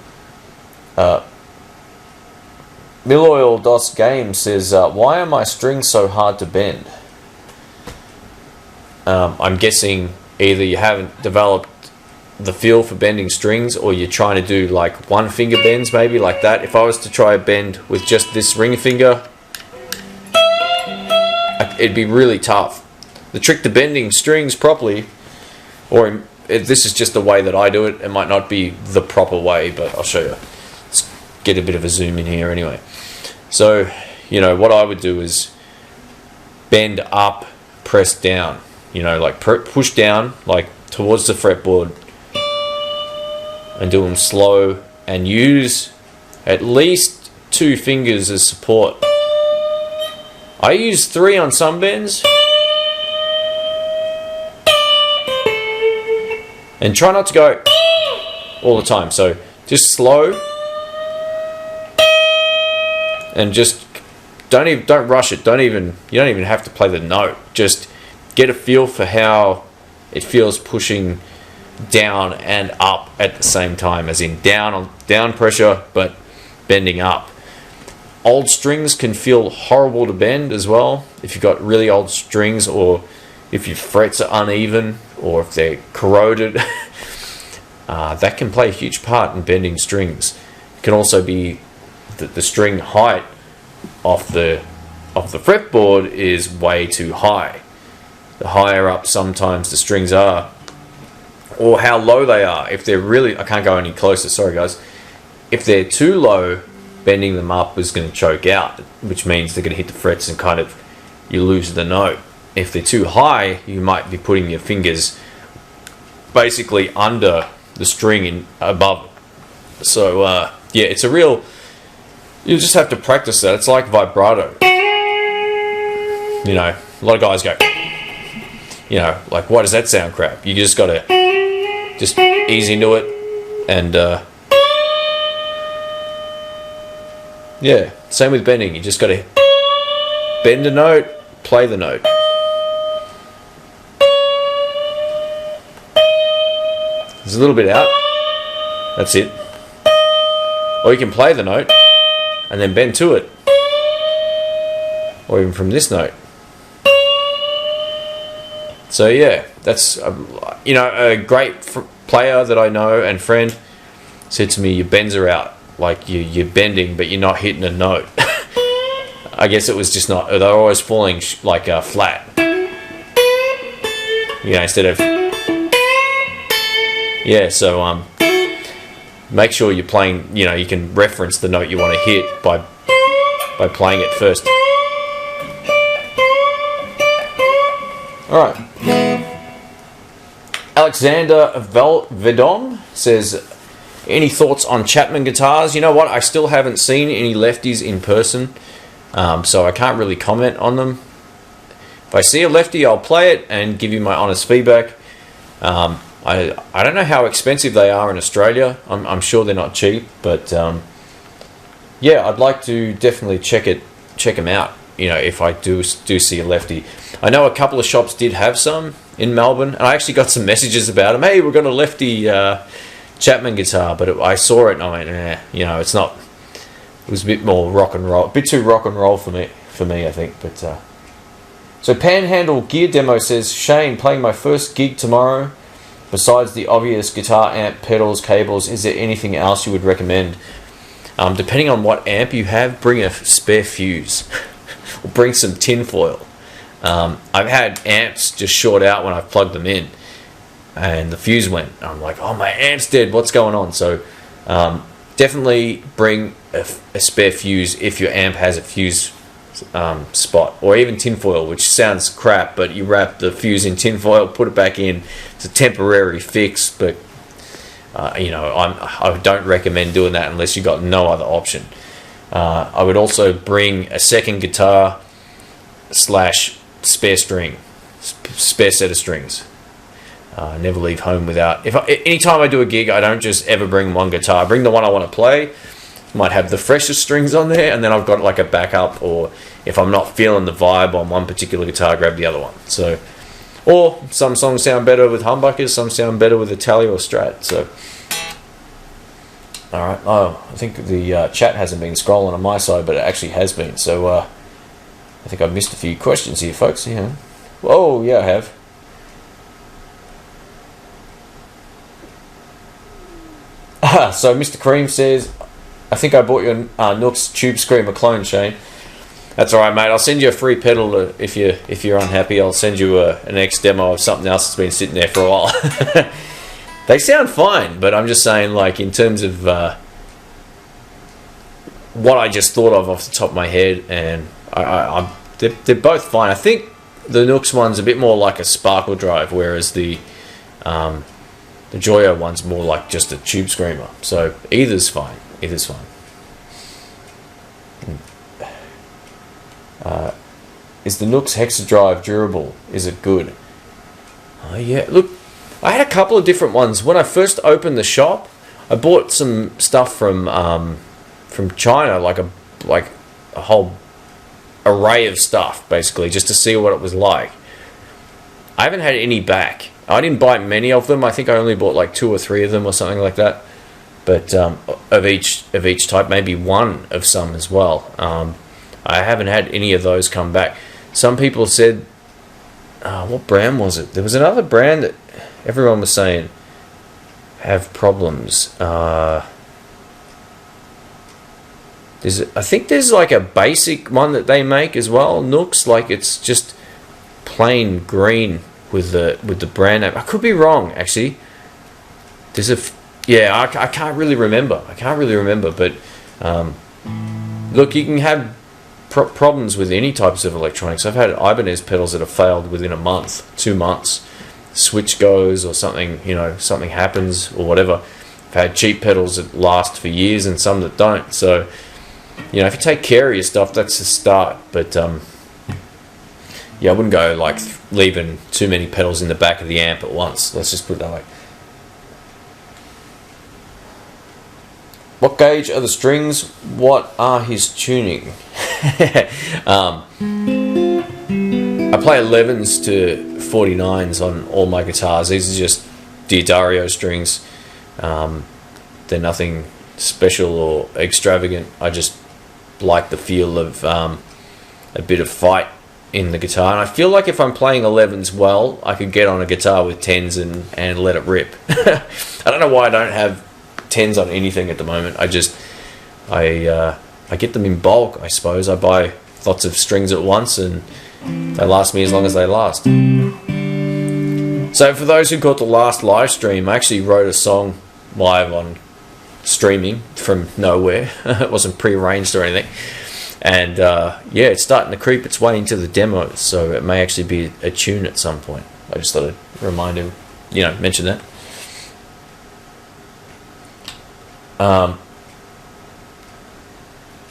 Milloil Dos Game says, why are my strings so hard to bend? I'm guessing either you haven't developed the feel for bending strings, or you're trying to do like one finger bends, maybe like that. If I was to try a bend with just this ring finger, it'd be really tough. The trick to bending strings properly, or this is just the way that I do it, it might not be the proper way, but I'll show you. Let's get a bit of a zoom in here anyway. So, you know, what I would do is bend up, press down, you know, like push down, like towards the fretboard, and do them slow, and use at least 2 fingers as support. I use 3 on some bends. And try not to go all the time. So just slow. And just don't rush it. You don't even have to play the note. Just get a feel for how it feels pushing down and up at the same time, as in down pressure but bending up. Old strings can feel horrible to bend as well. If you've got really old strings, or if your frets are uneven, or if they're corroded, that can play a huge part in bending strings. It can also be that the string height off the fretboard is way too high. The higher up sometimes the strings are, or how low they are. If they're really, I can't go any closer, sorry guys. If they're too low, bending them up is going to choke out, which means they're going to hit the frets and kind of you lose the note. If they're too high, you might be putting your fingers basically under the string and above it. So yeah, it's a real, you just have to practice that. It's like vibrato. You know, a lot of guys go, you know, like, why does that sound crap? You just got to just ease into it. And yeah, same with bending. You just got to bend a note, play the note. There's a little bit out. That's it. Or you can play the note and then bend to it. Or even from this note. So yeah, that's you know, a great player that I know and friend said to me, your bends are out. Like you're bending, but you're not hitting a note. I guess it was just not. They're always falling like flat. You know, instead of yeah. So make sure you're playing. You know, you can reference the note you want to hit by playing it first. All right. Alexander Vedom says, any thoughts on Chapman guitars? You know what? I still haven't seen any lefties in person, so I can't really comment on them. If I see a lefty, I'll play it and give you my honest feedback. I don't know how expensive they are in Australia. I'm sure they're not cheap, but yeah, I'd like to definitely check them out. You know, if I do see a lefty. I know a couple of shops did have some in Melbourne, and I actually got some messages about them. Hey, we've got a lefty Chapman guitar, but I saw it and I went, you know, it's not. It was a bit more rock and roll, a bit too rock and roll for me, I think. But so Panhandle Gear Demo says, Shane, playing my first gig tomorrow. Besides the obvious guitar amp, pedals, cables, is there anything else you would recommend? Depending on what amp you have, bring a spare fuse. Or bring some tin foil. I've had amps just short out when I've plugged them in, and the fuse went. I'm like, oh, my amp's dead. What's going on? So definitely bring a spare fuse if your amp has a fuse spot, or even tin foil, which sounds crap, but you wrap the fuse in tin foil, put it back in. It's a temporary fix, but you know, I don't recommend doing that unless you've got no other option. I would also bring a second guitar / spare set of strings. Never leave home without. Anytime I do a gig, I don't just ever bring one guitar. I bring the one I want to play. Might have the freshest strings on there, and then I've got like a backup. Or if I'm not feeling the vibe on one particular guitar, grab the other one. So, or some songs sound better with humbuckers, some sound better with a Tele or Strat. So. Alright, oh, I think the chat hasn't been scrolling on my side, but it actually has been. So, I think I've missed a few questions here, folks. Yeah. Whoa, yeah, I have. So, Mr. Cream says, I think I bought your Nooks Tube Screamer clone, Shane. That's alright, mate. I'll send you a free pedal if you're unhappy. I'll send you an X demo of something else that's been sitting there for a while. They sound fine, but I'm just saying, like, in terms of what I just thought of off the top of my head, and they're both fine. I think the Nooks one's a bit more like a sparkle drive, whereas the Joyo one's more like just a tube screamer. So either's fine. Is the Nook's Hexa Drive durable? Is it good? Oh yeah, look, I had a couple of different ones. When I first opened the shop, I bought some stuff from China, like a whole array of stuff, basically, just to see what it was like. I haven't had any back. I didn't buy many of them. I think I only bought like 2 or 3 of them or something like that. But of each type, maybe one of some as well. I haven't had any of those come back. Some people said, what brand was it? There was another brand that everyone was saying have problems. I think there's like a basic one that they make as well, Nooks, like it's just plain green with the brand name. I could be wrong, actually. There's I can't really remember. But look, you can have problems with any types of electronics. I've had Ibanez pedals that have failed within a month, 2 months. Switch goes or something, something happens or whatever. I've had cheap pedals that last for years and some that don't. So, if you take care of your stuff, that's a start. But I wouldn't go like leaving too many pedals in the back of the amp at once. Let's just put it that way. What gauge are the strings? What are his tuning? I play 11s to 49s on all my guitars. These are just Diodario strings. They're nothing special or extravagant. I just like the feel of a bit of fight in the guitar. And I feel like if I'm playing 11s well, I could get on a guitar with 10s and let it rip. I don't know why I don't have 10s on anything at the moment. I get them in bulk, I suppose. I buy lots of strings at once and they last me as long as they last. So for those who caught the last live stream, I actually wrote a song live on streaming from nowhere. It wasn't pre-arranged or anything. And it's starting to creep its way into the demos, so it may actually be a tune at some point. I just thought I'd remind him, mention that.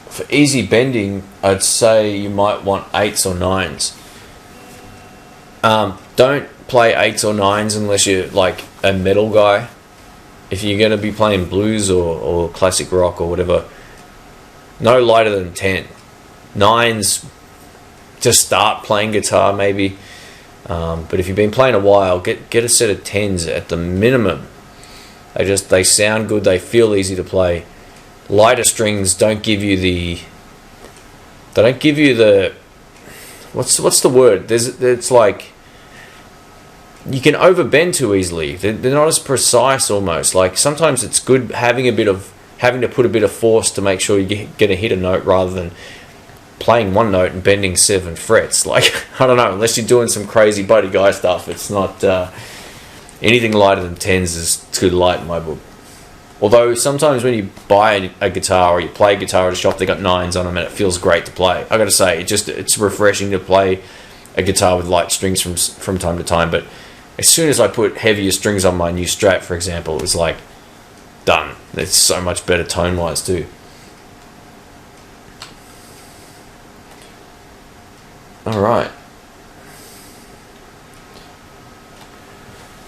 For easy bending, I'd say you might want 8s or 9s. Don't play 8s or 9s unless you're like a metal guy. If you're going to be playing blues or classic rock or whatever, no lighter than 10. 9s, just start playing guitar maybe. But if you've been playing a while, get a set of 10s at the minimum. They sound good, they feel easy to play. Lighter strings don't give you the what's the word? It's like you can overbend too easily. They're not as precise almost. Like sometimes it's good having to put a bit of force to make sure you get to hit a note rather than playing one note and bending 7 frets. Like I don't know, unless you're doing some crazy buddy guy stuff, it's not anything lighter than 10s is too light in my book. Although sometimes when you buy a guitar or you play a guitar at a shop, they got 9s on them and it feels great to play. I got to say, it's refreshing to play a guitar with light strings from time to time. But as soon as I put heavier strings on my new Strat, for example, it was like done. It's so much better tone wise too. All right.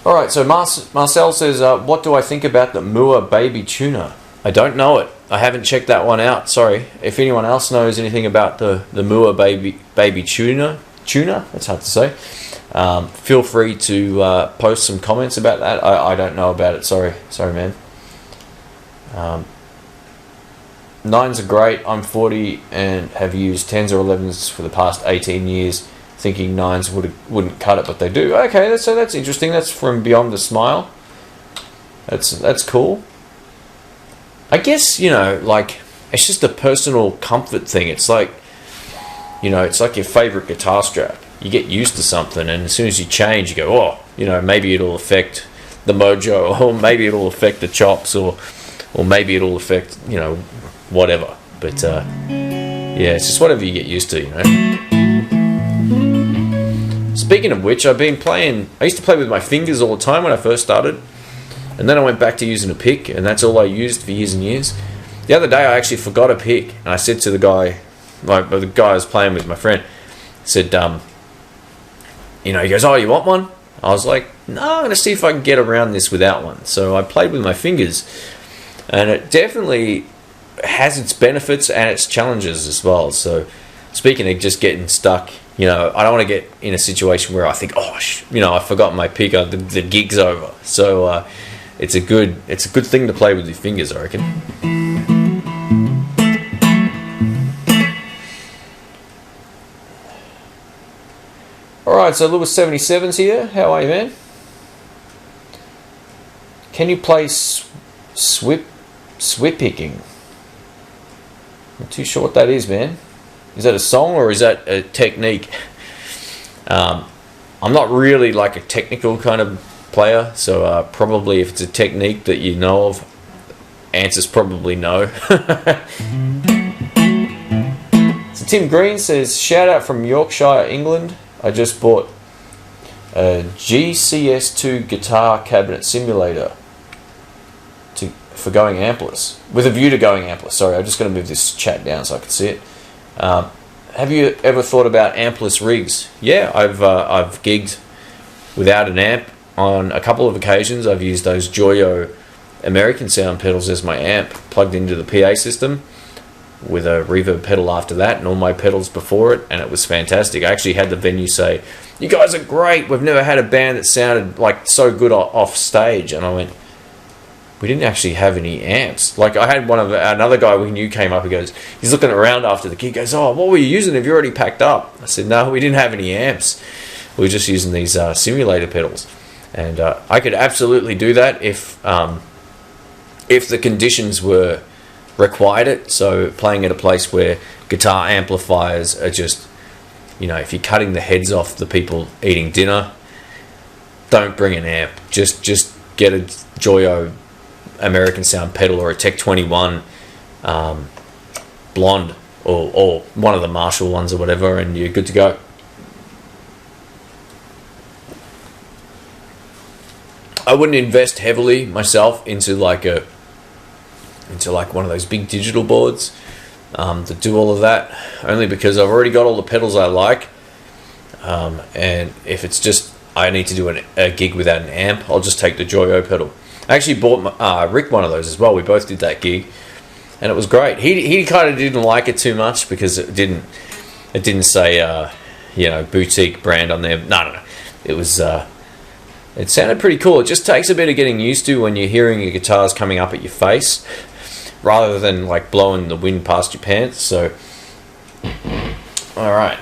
Alright, so Marcel says, what do I think about the Mua Baby Tuner? I don't know it. I haven't checked that one out, sorry. If anyone else knows anything about the Mua Baby Tuner, that's hard to say, feel free to post some comments about that. I don't know about it, sorry man. 9s are great. I'm 40 and have used 10s or 11s for the past 18 years. Thinking 9s wouldn't cut it, but they do. Okay, that's interesting. That's from Beyond the Smile. That's cool. I guess like it's just a personal comfort thing. It's like it's like your favorite guitar strap. You get used to something, and as soon as you change, you go, maybe it'll affect the mojo, or maybe it'll affect the chops, or maybe it'll affect whatever. But it's just whatever you get used to, Speaking of which, I used to play with my fingers all the time when I first started, and then I went back to using a pick, and that's all I used for years and years. The other day I actually forgot a pick, and I said to the guy I was playing with, my friend, I said, he goes, "Oh, you want one?" I was like, "No, I'm going to see if I can get around this without one." So I played with my fingers, and it definitely has its benefits and its challenges as well. So speaking of just getting stuck, I don't want to get in a situation where I think, I forgot my pick, the gig's over. So it's a good thing to play with your fingers, I reckon. Alright, so Lewis 77's here. How are you, man? Can you play swip picking? Not too sure what that is, man. Is that a song or is that a technique? I'm not really like a technical kind of player, so probably if it's a technique that you know of, answer's probably no. So Tim Green says, shout out from Yorkshire, England. I just bought a GCS2 guitar cabinet simulator for going ampless, with a view to going ampless. Sorry, I'm just going to move this chat down so I can see it. Have you ever thought about ampless rigs? Yeah, I've gigged without an amp on a couple of occasions. I've used those Joyo American sound pedals as my amp, plugged into the PA system, with a reverb pedal after that and all my pedals before it, and it was fantastic. I actually had the venue say, "You guys are great, we've never had a band that sounded like so good off stage." And I went, "We didn't actually have any amps." Like, I had another guy we knew came up, he goes, he's looking around after the gig, goes, "Oh, what were you using? Have you already packed up?" I said, "No, we didn't have any amps. We were just using these simulator pedals." And I could absolutely do that if the conditions were required it. So playing at a place where guitar amplifiers are just, if you're cutting the heads off the people eating dinner, don't bring an amp. Just get a Joyo American sound pedal or a Tech 21 blonde or one of the Marshall ones or whatever, and you're good to go. I wouldn't invest heavily myself into like one of those big digital boards that do all of that, only because I've already got all the pedals I like, and if it's just I need to do a gig without an amp, I'll just take the Joyo pedal. I actually bought Rick one of those as well. We both did that gig, and it was great. He kind of didn't like it too much because it didn't say boutique brand on there. No. It was it sounded pretty cool. It just takes a bit of getting used to when you're hearing your guitars coming up at your face, rather than like blowing the wind past your pants. So, all right.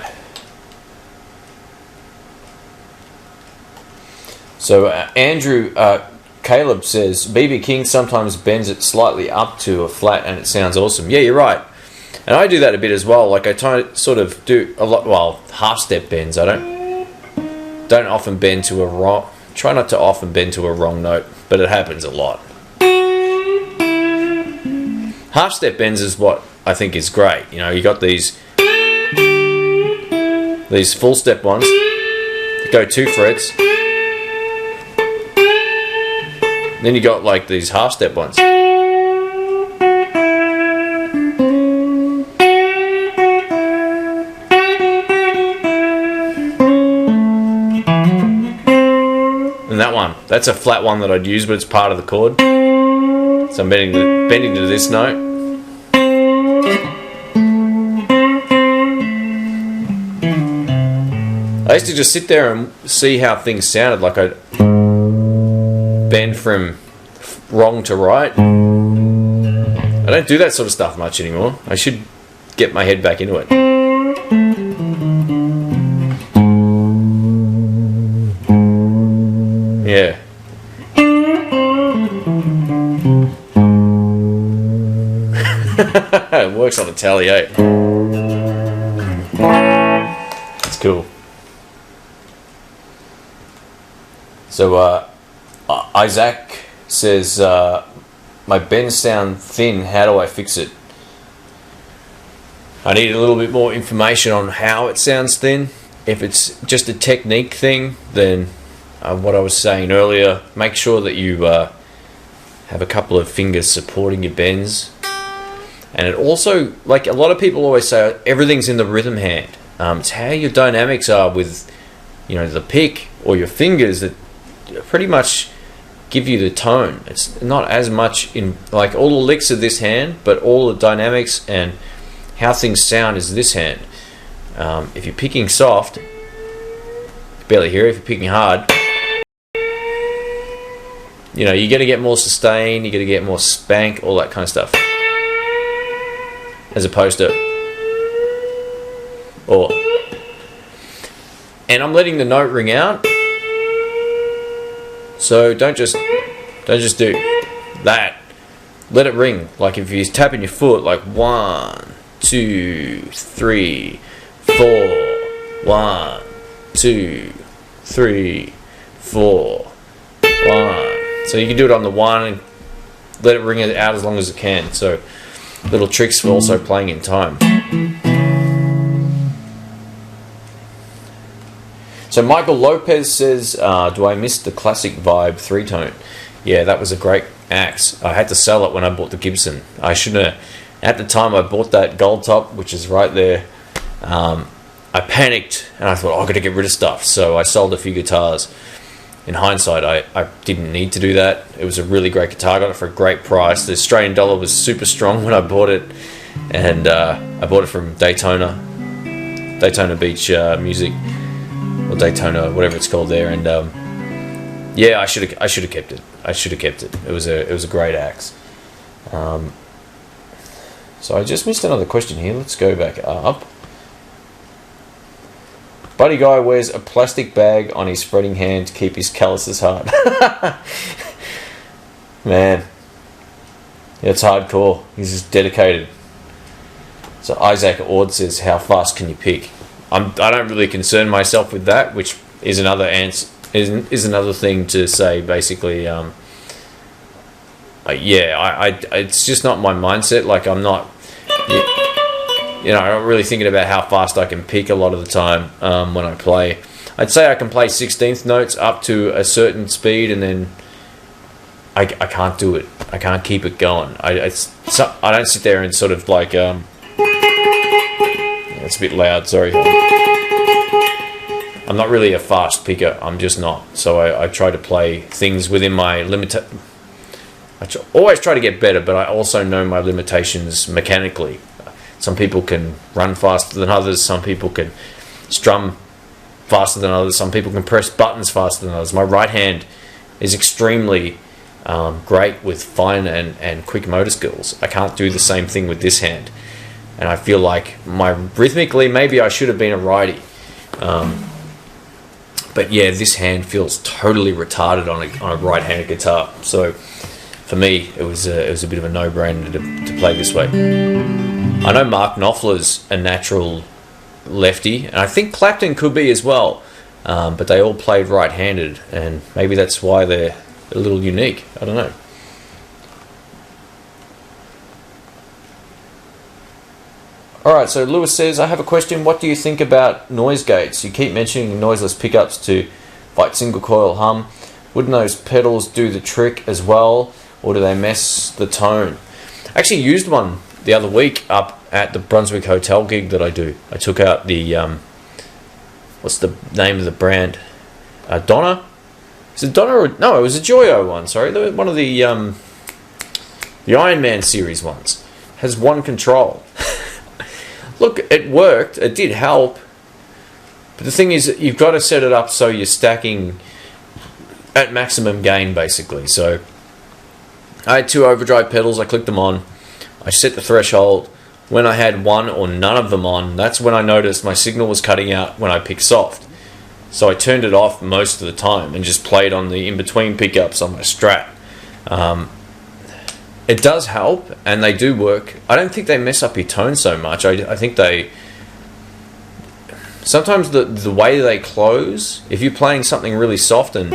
So Andrew Caleb says BB King sometimes bends it slightly up to a flat and it sounds awesome. Yeah, you're right. And I do that a bit as well. Like I sort of do a lot. Well, half step bends. I don't often bend to a wrong. Try not to often bend to a wrong note, but it happens a lot. Half step bends is what I think is great. You got these full step ones that go 2 frets. Then you got like these half step ones. And that one, that's a flat one that I'd use, but it's part of the chord. So I'm bending to this note. I used to just sit there and see how things sounded. Like I'd bend from wrong to right. I don't do that sort of stuff much anymore. I should get my head back into it. Yeah. It works on a tally, eh? It's cool. So Isaac says, my bends sound thin, how do I fix it? I need a little bit more information on how it sounds thin. If it's just a technique thing, then what I was saying earlier, make sure that you have a couple of fingers supporting your bends. And it also, like a lot of people always say, everything's in the rhythm hand. It's how your dynamics are with, the pick or your fingers that pretty much give you the tone. It's not as much in like all the licks of this hand, but all the dynamics and how things sound is this hand. If you're picking soft, you barely hear it. If you're picking hard, you're going to get more sustain, you're going to get more spank, all that kind of stuff. As opposed to, and I'm letting the note ring out. So don't just do that. Let it ring. Like if you're tapping your foot, like 1, 2, 3, 4. 1, 2, 3, 4. 1. So you can do it on the 1 and let it ring it out as long as it can. So little tricks for also playing in time. So Michael Lopez says, do I miss the classic vibe 3-tone? Yeah, that was a great axe. I had to sell it when I bought the Gibson. I shouldn't have. At the time I bought that gold top, which is right there, I panicked and I thought, I've got to get rid of stuff. So I sold a few guitars. In hindsight, I didn't need to do that. It was a really great guitar. I got it for a great price. The Australian dollar was super strong when I bought it. And I bought it from Daytona Beach Music. Or Daytona, whatever it's called there, and yeah, I should have kept it. I should have kept it. It was a great axe. So I just missed another question here. Let's go back up. Buddy guy wears a plastic bag on his spreading hand to keep his calluses hard. Man, yeah, it's hardcore. He's just dedicated. So Isaac Ord says, "How fast can you pick?" I don't really concern myself with that, which is another answer. Is another thing to say. Basically, yeah, it's just not my mindset. Like I'm not, I'm not really thinking about how fast I can pick a lot of the time when I play. I'd say I can play 16th notes up to a certain speed, and then I can't do it. I can't keep it going. I don't sit there and sort of like. It's a bit loud, sorry. I'm not really a fast picker. I'm just not. So I try to play things within my always try to get better, but I also know my limitations mechanically. Some people can run faster than others. Some people can strum faster than others. Some people can press buttons faster than others. My right hand is extremely great with fine and quick motor skills. I can't do the same thing with this hand. And I feel like rhythmically, maybe I should have been a righty. But yeah, this hand feels totally retarded on a right-handed guitar. So for me, it was a bit of a no-brainer to play this way. I know Mark Knopfler's a natural lefty, and I think Clapton could be as well. But they all played right-handed, and maybe that's why they're a little unique. I don't know. Alright, so Lewis says, I have a question. What do you think about noise gates? You keep mentioning noiseless pickups to fight single coil hum. Wouldn't those pedals do the trick as well, or do they mess the tone? I actually used one the other week up at the Brunswick Hotel gig that I do. I took out the, what's the name of the brand? Donna? Is it Donna or, no, it was a Joyo one, sorry. One of the Iron Man series ones. Has one control. Look, it worked. It did help. But the thing is, you've got to set it up so you're stacking at maximum gain, basically. So I had 2 overdrive pedals. I clicked them on. I set the threshold. When I had one or none of them on, that's when I noticed my signal was cutting out when I picked soft. So I turned it off most of the time and just played on the in-between pickups on my Strat. It does help, and they do work. I don't think they mess up your tone so much. I think they... Sometimes the way they close, if you're playing something really soft and,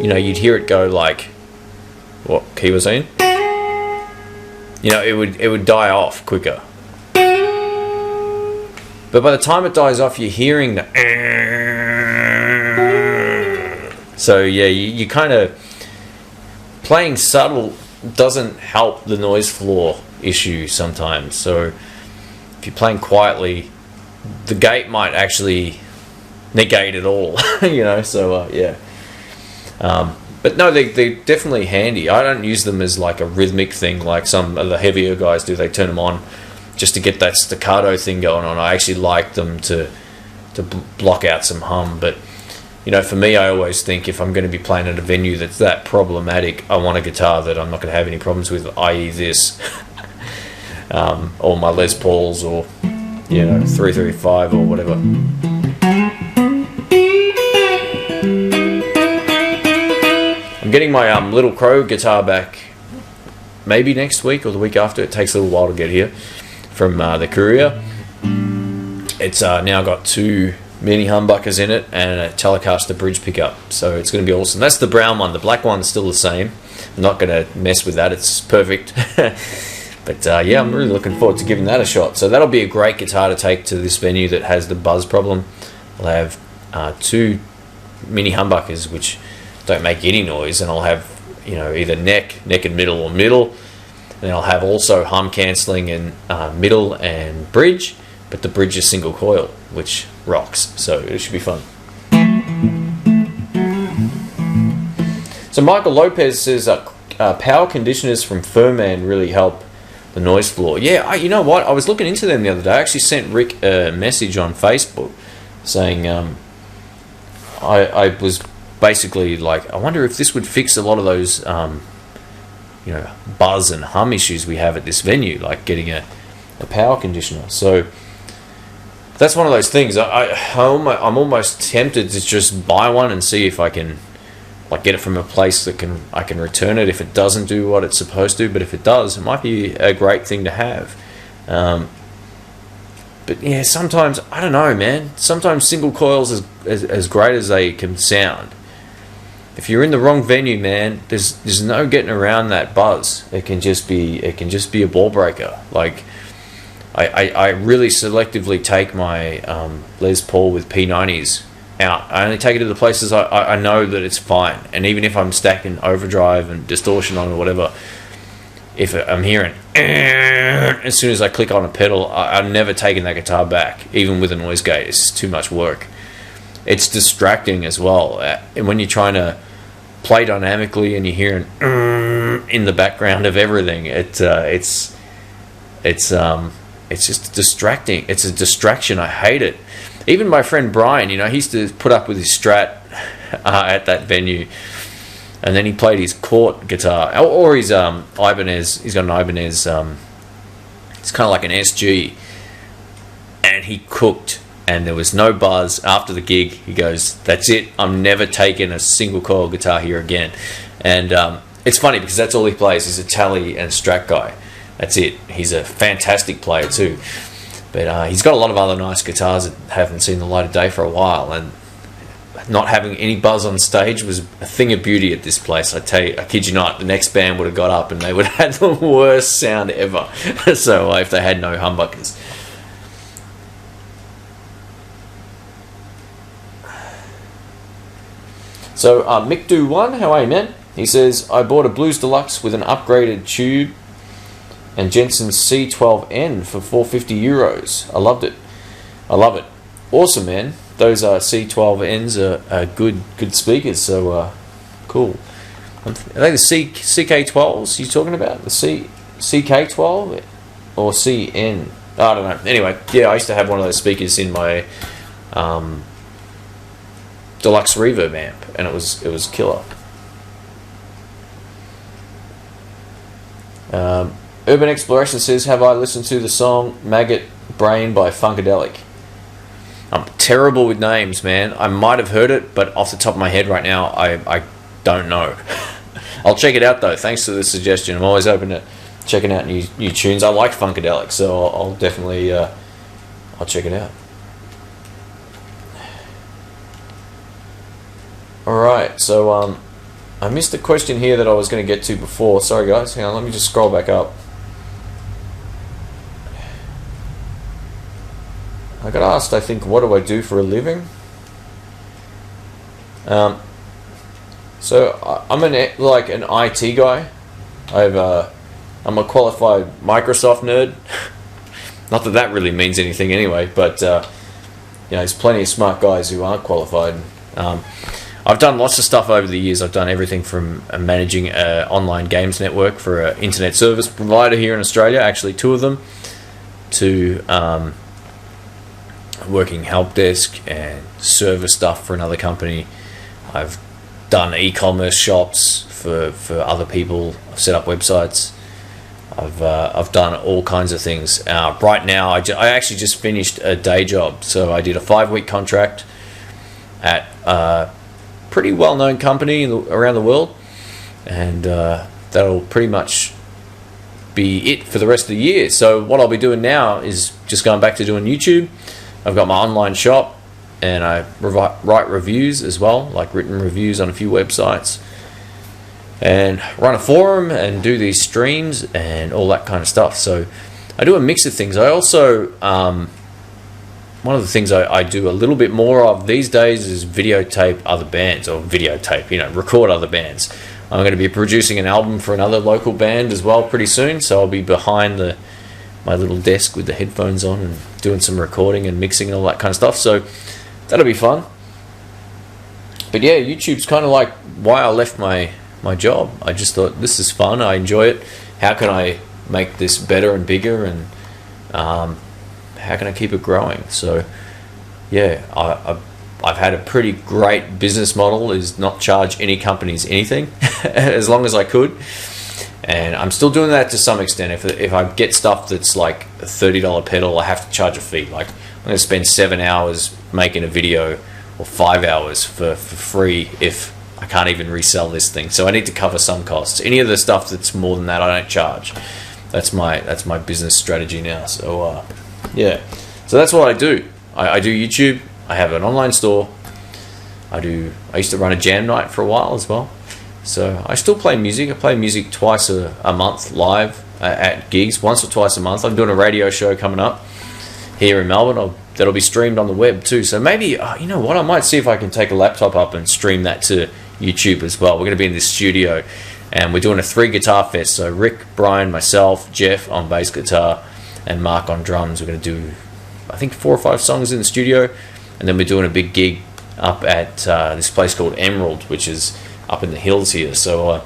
you'd hear it go like... What key was I in? It would die off quicker. But by the time it dies off, you're hearing the... So, yeah, you kind of... Playing subtle doesn't help the noise floor issue sometimes. So if you're playing quietly, the gate might actually negate it all. You know, so yeah. But no, they're definitely handy. I don't use them as like a rhythmic thing like some of the heavier guys do. They turn them on just to get that staccato thing going on. I actually like them to block out some hum. But, you know, for me, I always think if I'm going to be playing at a venue that's that problematic, I want a guitar that I'm not going to have any problems with, i.e. this. Or my Les Pauls, or, you know, 335 or whatever. I'm getting my Little Crow guitar back maybe next week or the week after. It takes a little while to get here from the courier. It's now got 2 mini humbuckers in it and a Telecaster bridge pickup, so it's going to be awesome. That's the brown one. The black one's still the same. I'm not going to mess with that. It's perfect. But yeah, I'm really looking forward to giving that a shot. So that'll be a great guitar to take to this venue that has the buzz problem. I'll have 2 mini humbuckers which don't make any noise, and I'll have, you know, either neck and middle, or middle, and I'll have also hum cancelling and middle and bridge, but the bridge is single coil, which rocks, so it should be fun. So Michael Lopez says power conditioners from Furman really help the noise floor. Yeah, you know what, I was looking into them the other day. I actually sent Rick a message on Facebook saying I was basically like, I wonder if this would fix a lot of those you know, buzz and hum issues we have at this venue, like getting a power conditioner. So that's one of those things. I'm almost tempted to just buy one and see if I can like get it from a place that I can return it if it doesn't do what it's supposed to. But if it does, it might be a great thing to have. But yeah, sometimes, I don't know, man. Sometimes single coils as great as they can sound, if you're in the wrong venue, man, there's no getting around that buzz. It can just be a ball breaker. Like I really selectively take my Les Paul with P90s out. I only take it to the places I know that it's fine. And even if I'm stacking overdrive and distortion on or whatever, if I'm hearing as soon as I click on a pedal, I'm never taking that guitar back, even with a noise gate. It's too much work. It's distracting as well. And when you're trying to play dynamically and you're hearing in the background of everything, it's just distracting. It's a distraction. I hate it. Even my friend Brian, you know, he used to put up with his Strat at that venue, and then he played his Court guitar or his Ibanez. He's got an Ibanez. It's kind of like an SG, and he cooked. And there was no buzz after the gig. He goes, "That's it. I'm never taking a single coil guitar here again." And it's funny because that's all he plays. He's a Tele and Strat guy. That's it. He's a fantastic player too. But he's got a lot of other nice guitars that haven't seen the light of day for a while. And not having any buzz on stage was a thing of beauty at this place. I tell you, I kid you not, the next band would have got up and they would have had the worst sound ever. So if they had no humbuckers. So Mick Do One, how are you, man? He says, I bought a Blues Deluxe with an upgraded tube and Jensen's C12N for €450. I loved it. I love it. Awesome, man. Those C12Ns are good speakers. So cool. Are they the CK12s you're talking about? The CK12 or CN? I don't know. Anyway, yeah, I used to have one of those speakers in my Deluxe Reverb amp, and it was killer. Urban Exploration says, have I listened to the song Maggot Brain by Funkadelic? I'm terrible with names, man. I might have heard it, but off the top of my head right now, I don't know. I'll check it out though. Thanks for the suggestion. I'm always open to checking out new tunes. I like Funkadelic, so I'll definitely I'll check it out. Alright, so I missed a question here that I was going to get to before. Sorry guys, hang on, let me just scroll back up. I got asked, I think, what do I do for a living? So I'm an IT guy. I'm a qualified Microsoft nerd. Not that really means anything anyway, but there's plenty of smart guys who aren't qualified. I've done lots of stuff over the years. I've done everything from managing an online games network for an internet service provider here in Australia, actually 2 of them, to working help desk and server stuff for another company. I've done e-commerce shops for other people. I've set up websites. I've done all kinds of things. Right now, I actually just finished a day job. So I did a 5-week contract at a pretty well-known company around the world, and that'll pretty much be it for the rest of the year. So what I'll be doing now is just going back to doing YouTube. I've got my online shop, and I write reviews as well, like written reviews on a few websites, and run a forum and do these streams and all that kind of stuff. So I do a mix of things. I also one of the things I do a little bit more of these days is videotape other bands, or record other bands. I'm going to be producing an album for another local band as well pretty soon, so I'll be behind my little desk with the headphones on and doing some recording and mixing and all that kind of stuff. So that'll be fun. But yeah, YouTube's kind of like why I left my job. I just thought, this is fun, I enjoy it. How can I make this better and bigger, and how can I keep it growing? So yeah, I've had a pretty great business model, is not charge any companies anything as long as I could, and I'm still doing that to some extent. If I get stuff that's like a $30 pedal, I have to charge a fee. Like, I'm going to spend 7 hours making a video, or 5 hours for free if I can't even resell this thing. So I need to cover some costs. Any of the stuff that's more than that, I don't charge. That's my business strategy now. So yeah, so that's what I do. I do YouTube. I have an online store. I used to run a jam night for a while as well. So I still play music. I play music twice a month live at gigs, once or twice a month. I'm doing a radio show coming up here in Melbourne. That'll be streamed on the web too. So maybe, you know what, I might see if I can take a laptop up and stream that to YouTube as well. We're going to be in this studio, and we're doing a 3 guitar fest. So Rick, Brian, myself, Jeff on bass guitar, and Mark on drums. We're going to do, I think, 4 or 5 songs in the studio, and then we're doing a big gig up at this place called Emerald, which is up in the hills here. So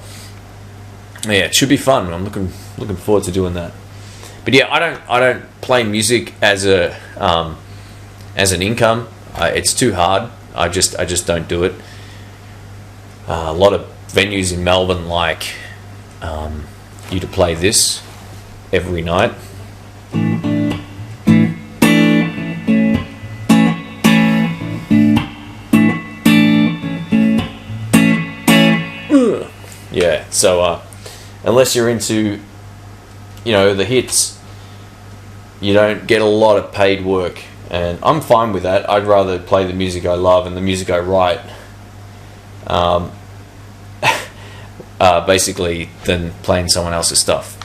yeah, it should be fun. I'm looking forward to doing that. But yeah, I don't play music as an income. It's too hard. I just don't do it. A lot of venues in Melbourne like you to play this every night. Yeah, so unless you're into, the hits, you don't get a lot of paid work, and I'm fine with that. I'd rather play the music I love and the music I write, basically, than playing someone else's stuff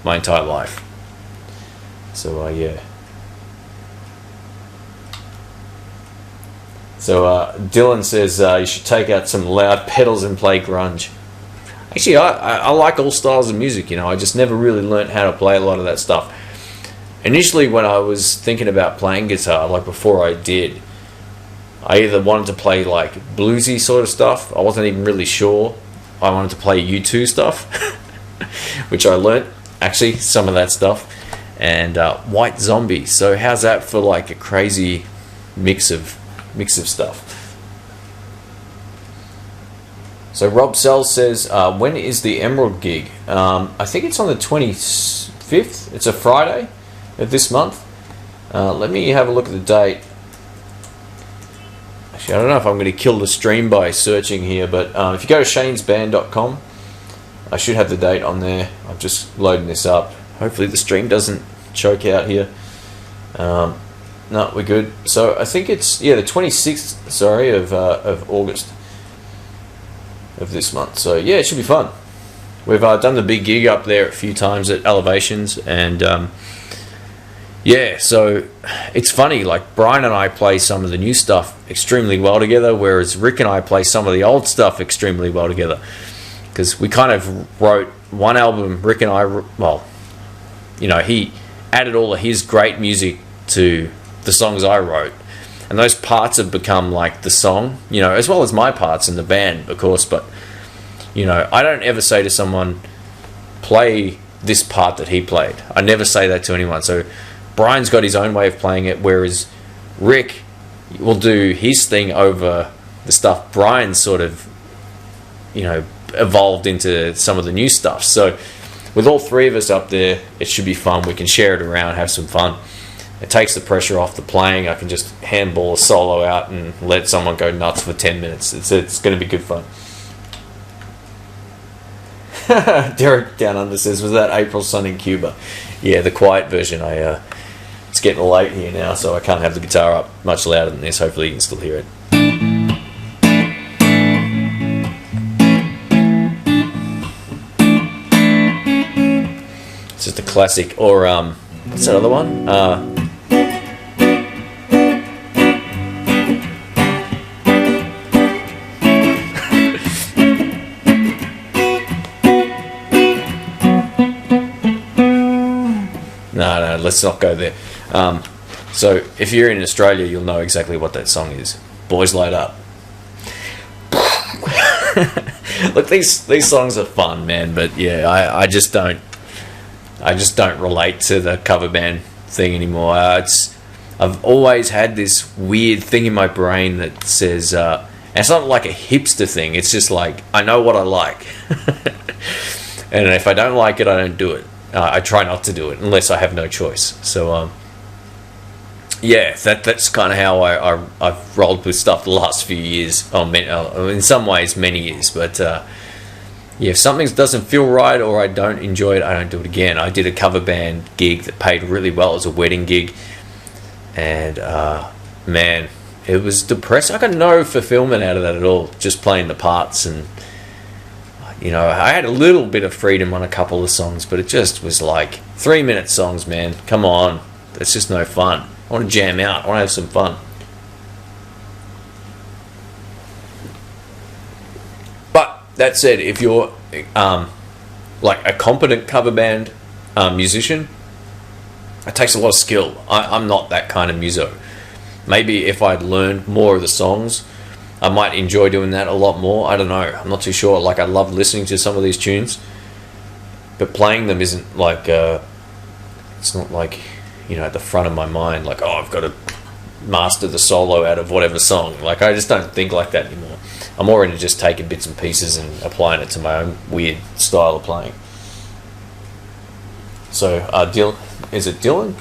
my entire life. So yeah. So Dylan says you should take out some loud pedals and play grunge. Actually, I like all styles of music, I just never really learnt how to play a lot of that stuff. Initially, when I was thinking about playing guitar, like before I did, I either wanted to play like bluesy sort of stuff. I wasn't even really sure. I wanted to play U2 stuff, which I learnt, actually, some of that stuff, and White Zombie. So how's that for like a crazy mix of stuff? So Rob Sells says, when is the Emerald gig? I think it's on the 25th. It's a Friday of this month. Let me have a look at the date. Actually, I don't know if I'm going to kill the stream by searching here, but if you go to shanesband.com, I should have the date on there. I'm just loading this up. Hopefully the stream doesn't choke out here. No, we're good. So I think it's, the 26th, sorry, of August of this month. So yeah, it should be fun. We've done the big gig up there a few times at Elevations, and yeah, so it's funny, like Brian and I play some of the new stuff extremely well together, whereas Rick and I play some of the old stuff extremely well together, because we kind of wrote one album. Rick and I, well, he added all of his great music to the songs I wrote, and those parts have become like the song, you know, as well as my parts in the band, of course. But you know, I don't ever say to someone, play this part that he played. I never say that to anyone. So Brian's got his own way of playing it, whereas Rick will do his thing over the stuff Brian sort of, you know, evolved into some of the new stuff. So with all three of us up there, it should be fun. We can share it around, have some fun. It takes the pressure off the playing. I can just handball a solo out and let someone go nuts for 10 minutes. It's going to be good fun. Derek Down Under says, was that April Sun in Cuba? Yeah, the quiet version. It's getting late here now, so I can't have the guitar up much louder than this. Hopefully you can still hear it. It's just a classic. Or what's that other one? No, let's not go there. So if you're in Australia, you'll know exactly what that song is. Boys Light Up. Look, these songs are fun, man, but yeah, I just don't relate to the cover band thing anymore. I've always had this weird thing in my brain that says, and it's not like a hipster thing. It's just like, I know what I like, and if I don't like it, I don't do it. I try not to do it unless I have no choice. So, yeah, that's kind of how I've rolled with stuff the last few years. In some ways, many years. But yeah, if something doesn't feel right or I don't enjoy it, I don't do it again. I did a cover band gig that paid really well. It was a wedding gig, and man, it was depressing. I got no fulfillment out of that at all. Just playing the parts and. You know, I had a little bit of freedom on a couple of songs, but it just was like 3-minute songs, man. Come on. It's just no fun. I want to jam out. I want to have some fun. But that said, if you're like a competent cover band musician, it takes a lot of skill. I'm not that kind of muso. Maybe if I'd learned more of the songs, I might enjoy doing that a lot more. I don't know. I'm not too sure. Like, I love listening to some of these tunes, but playing them isn't like, it's not like, you know, at the front of my mind, like, oh, I've got to master the solo out of whatever song. Like, I just don't think like that anymore. I'm more into just taking bits and pieces and applying it to my own weird style of playing. So, Dylan, is it Dylan?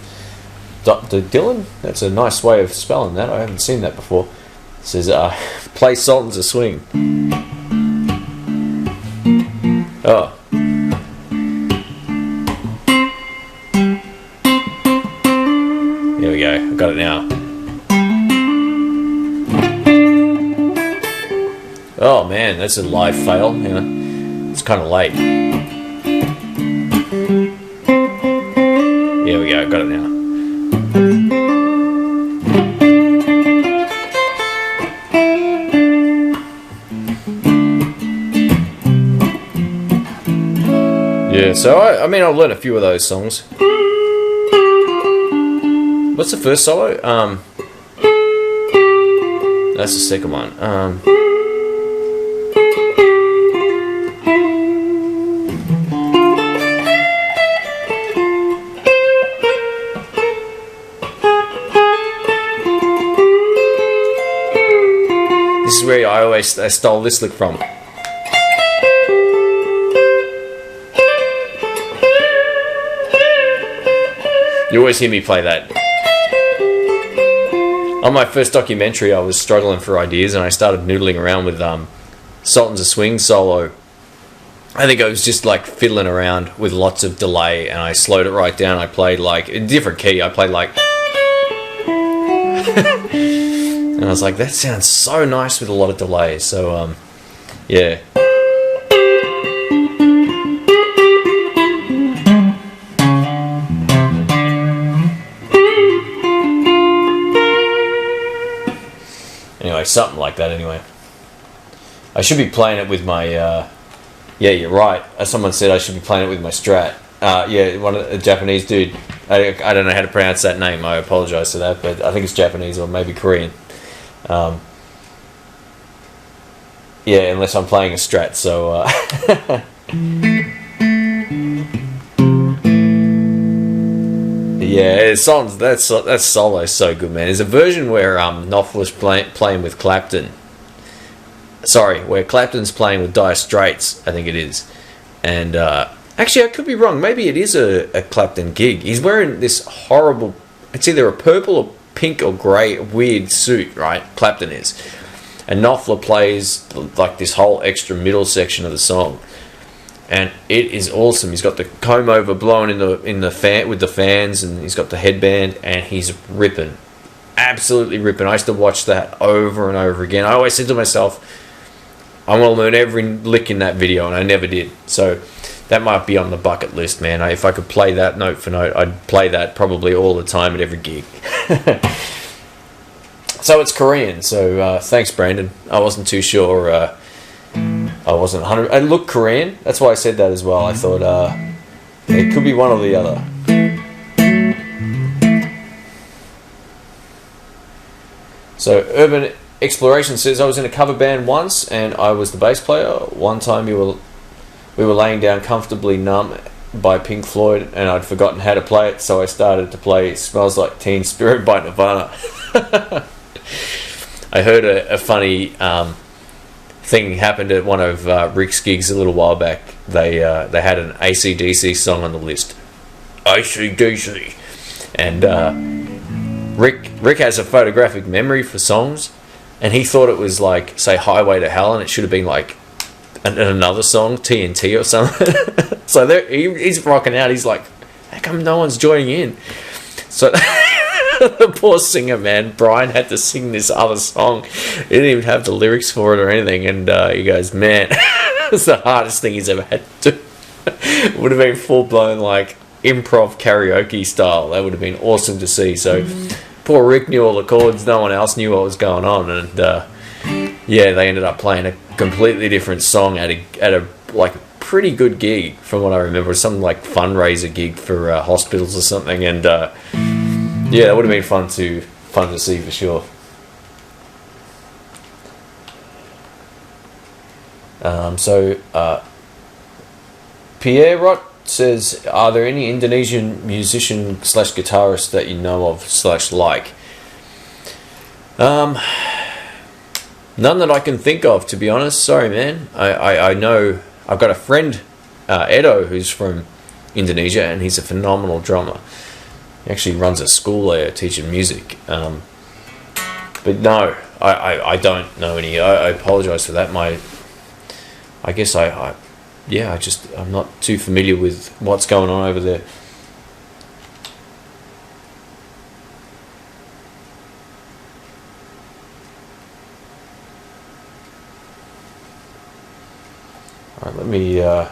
Dylan? That's a nice way of spelling that. I haven't seen that before. It says, play Sultans of Swing. Oh. Here we go. I've got it now. Oh man, that's a live fail. You know, it's kind of late. Here we go. I've got it now. Yeah, so I mean, I've learned a few of those songs. What's the first solo? That's the second one. This is where I stole this lick from. You always hear me play that. On my first documentary, I was struggling for ideas, and I started noodling around with Sultans of Swing solo. I think I was just like fiddling around with lots of delay, and I slowed it right down. I played like a different key. I played like, and I was like, that sounds so nice with a lot of delay. So yeah. Anyway, something like that anyway. I should be playing it with my, yeah, you're right. As someone said, I should be playing it with my Strat. Yeah, a Japanese dude. I don't know how to pronounce that name. I apologise for that, but I think it's Japanese or maybe Korean. Yeah, unless I'm playing a Strat. So. Yeah, songs. That solo is so good, man. There's a version where Knopfler's playing with Clapton. Sorry, where Clapton's playing with Dire Straits, I think it is. And actually, I could be wrong. Maybe it is a Clapton gig. He's wearing this horrible. It's either a purple or pink or grey weird suit, right? Clapton is, and Knopfler plays like this whole extra middle section of the song. And it is awesome. He's got the comb over blowing in the fan with the fans, and he's got the headband, and he's ripping, absolutely ripping. I used to watch that over and over again. I always said to myself, I want to learn every lick in that video, and I never did. So that might be on the bucket list, man. If I could play that note for note, I'd play that probably all the time at every gig. So it's Korean. So thanks, Brandon. I wasn't too sure. I wasn't 100. It looked Korean. That's why I said that as well. I thought it could be one or the other. So Urban Exploration says, I was in a cover band once and I was the bass player. One time we were laying down Comfortably Numb by Pink Floyd and I'd forgotten how to play it, so I started to play Smells Like Teen Spirit by Nirvana. I heard a funny thing happened at one of Rick's gigs a little while back. They had an AC/DC song on the list. AC/DC. And Rick has a photographic memory for songs, and he thought it was like, say, Highway to Hell, and it should have been like another song, TNT or something. So he's rocking out. He's like, how come no one's joining in? So the poor singer, man, Brian, had to sing this other song. He didn't even have the lyrics for it or anything. And he goes, man, it's the hardest thing he's ever had to do. It would have been full-blown, like, improv karaoke style. That would have been awesome to see. So poor Rick knew all the chords. No one else knew what was going on. And, yeah, they ended up playing a completely different song at a like, pretty good gig, from what I remember. Some, like, fundraiser gig for hospitals or something. And, yeah, that would have been fun to see for sure. Pierre Rott says, are there any Indonesian musician / guitarist that you know of / like? None that I can think of, to be honest. Sorry, man. I know I've got a friend, Edo, who's from Indonesia, and he's a phenomenal drummer. He actually runs a school there teaching music. But no, I don't know any. I apologise for that. I'm not too familiar with what's going on over there. Alright,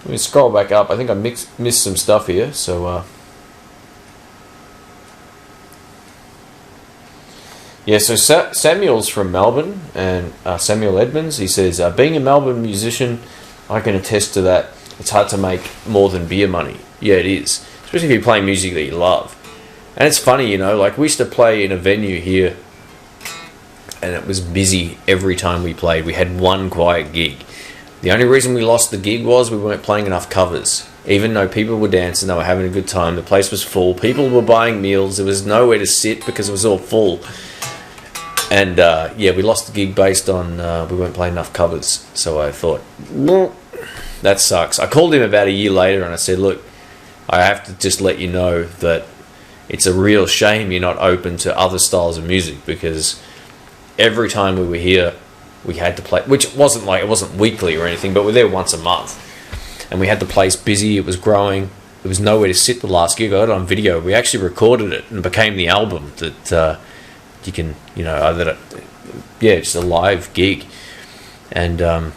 let me scroll back up. I think I missed some stuff here. So, yeah, so Samuel's from Melbourne, and Samuel Edmonds, he says, being a Melbourne musician, I can attest to that. It's hard to make more than beer money. Yeah, it is. Especially if you're playing music that you love. And it's funny, you know, like we used to play in a venue here, and it was busy every time we played. We had one quiet gig. The only reason we lost the gig was we weren't playing enough covers. Even though people were dancing, they were having a good time, the place was full, people were buying meals, there was nowhere to sit because it was all full. And yeah, we lost the gig based on we weren't playing enough covers. So I thought, that sucks. I called him about a year later and I said, look, I have to just let you know that it's a real shame you're not open to other styles of music, because every time we were here, we had to play, which it wasn't weekly or anything, but we're there once a month. And we had the place busy, it was growing, there was nowhere to sit the last gig. I got it on video. We actually recorded it and it became the album that you can, you know, just a live gig. And yeah,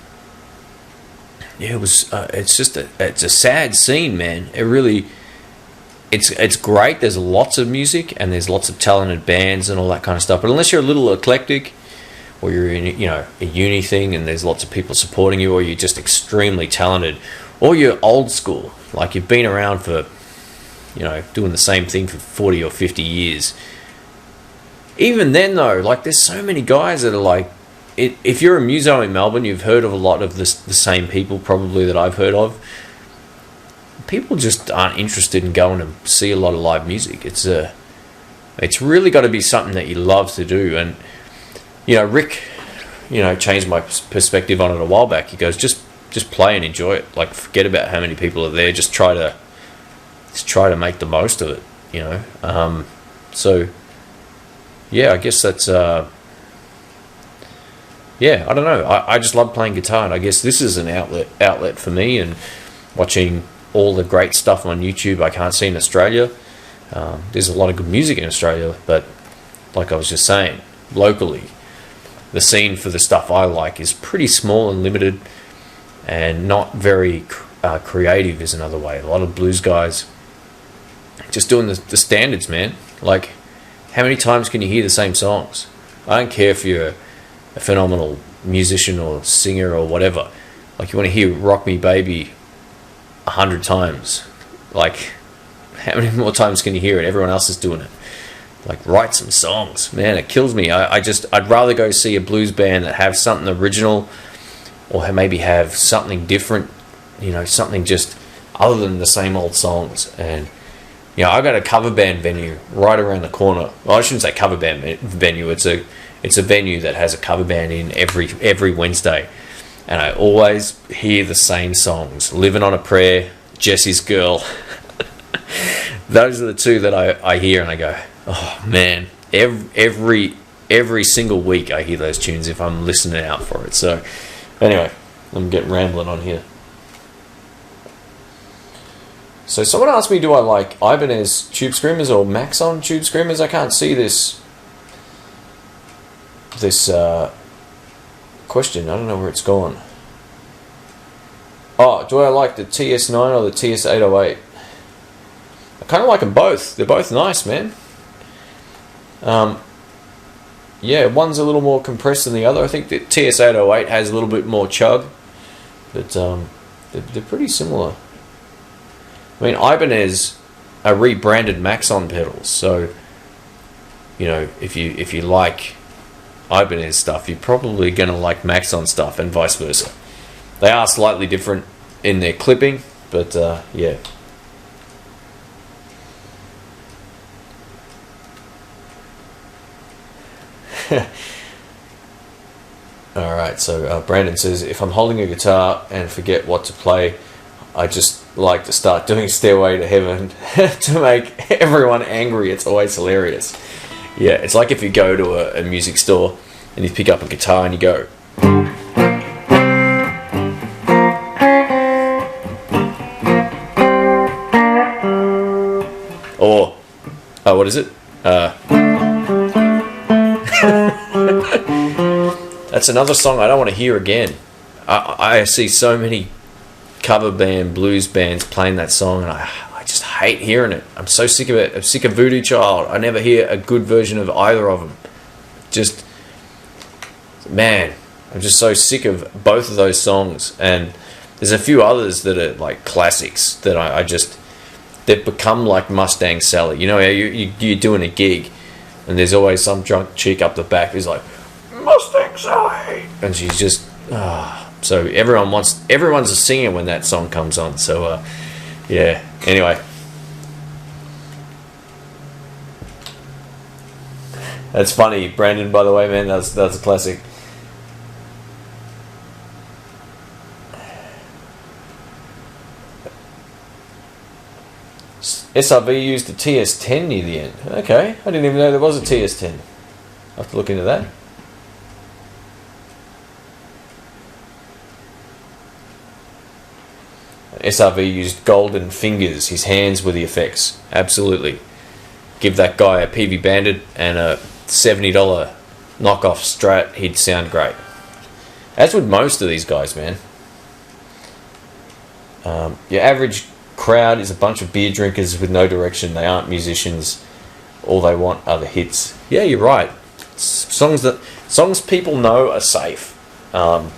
it was, it's a sad scene, man. It really, it's great. There's lots of music and there's lots of talented bands and all that kind of stuff. But unless you're a little eclectic, or you're in, you know, a uni thing and there's lots of people supporting you, or you're just extremely talented, or you're old school, like you've been around for, doing the same thing for 40 or 50 years. Even then, though, like there's so many guys that are like, if you're a muso in Melbourne, you've heard of a lot of the same people probably that I've heard of. People just aren't interested in going to see a lot of live music. It's really got to be something that you love to do. And Rick, changed my perspective on it a while back. He goes, just play and enjoy it. Like, forget about how many people are there. Just try to make the most of it. So yeah, I guess that's I don't know. I just love playing guitar, and I guess this is an outlet for me, and watching all the great stuff on YouTube I can't see in Australia. There's a lot of good music in Australia, but like I was just saying, locally, the scene for the stuff I like is pretty small and limited, and not very creative is another way. A lot of blues guys just doing the standards, man. Like, how many times can you hear the same songs? I don't care if you're a phenomenal musician or singer or whatever. Like, you want to hear Rock Me Baby 100 times. Like, how many more times can you hear it? Everyone else is doing it. Like, write some songs. Man, it kills me. I'd rather go see a blues band that have something original, or maybe have something different, something just other than the same old songs. And I got a cover band venue right around the corner. Well, I shouldn't say cover band venue. It's a venue that has a cover band in every Wednesday, and I always hear the same songs. Living on a Prayer, Jesse's Girl. Those are the two that I hear, and I go, oh man! Every single week I hear those tunes if I'm listening out for it. So anyway, I'm getting rambling on here. So someone asked me, do I like Ibanez Tube Screamers or Maxon Tube Screamers? I can't see this question. I don't know where it's gone. Oh, do I like the TS9 or the TS808? I kind of like them both. They're both nice, man. Yeah, one's a little more compressed than the other. I think the TS808 has a little bit more chug, but they're pretty similar. I mean, Ibanez are rebranded Maxon pedals, so if you like Ibanez stuff, you're probably going to like Maxon stuff, and vice versa. They are slightly different in their clipping, but yeah. Alright, so Brandon says, if I'm holding a guitar and forget what to play, I just like to start doing Stairway to Heaven to make everyone angry. It's always hilarious. Yeah, it's like if you go to a music store and you pick up a guitar and you go, or what is it? That's another song I don't want to hear again. I see so many cover band blues bands playing that song, and I just hate hearing it. I'm so sick of it. I'm sick of Voodoo Child. I never hear a good version of either of them. Just, man, I'm just so sick of both of those songs. And there's a few others that are like classics that I just, they've become like Mustang Sally. You're doing a gig, and there's always some drunk chick up the back who's like, Mustang Sally, and she's just so everyone's a singer when that song comes on. So yeah, anyway, that's funny, Brandon, by the way, man. That's a classic. SRV used a TS10 near the end. Okay, I didn't even know there was a TS10. I'll have to look into that. SRV used golden fingers. His hands were the effects. Absolutely. Give that guy a PV Bandit and a $70 knockoff Strat, he'd sound great. As would most of these guys, man. Your average crowd is a bunch of beer drinkers with no direction. They aren't musicians. All they want are the hits. Yeah, you're right. Songs people know are safe. And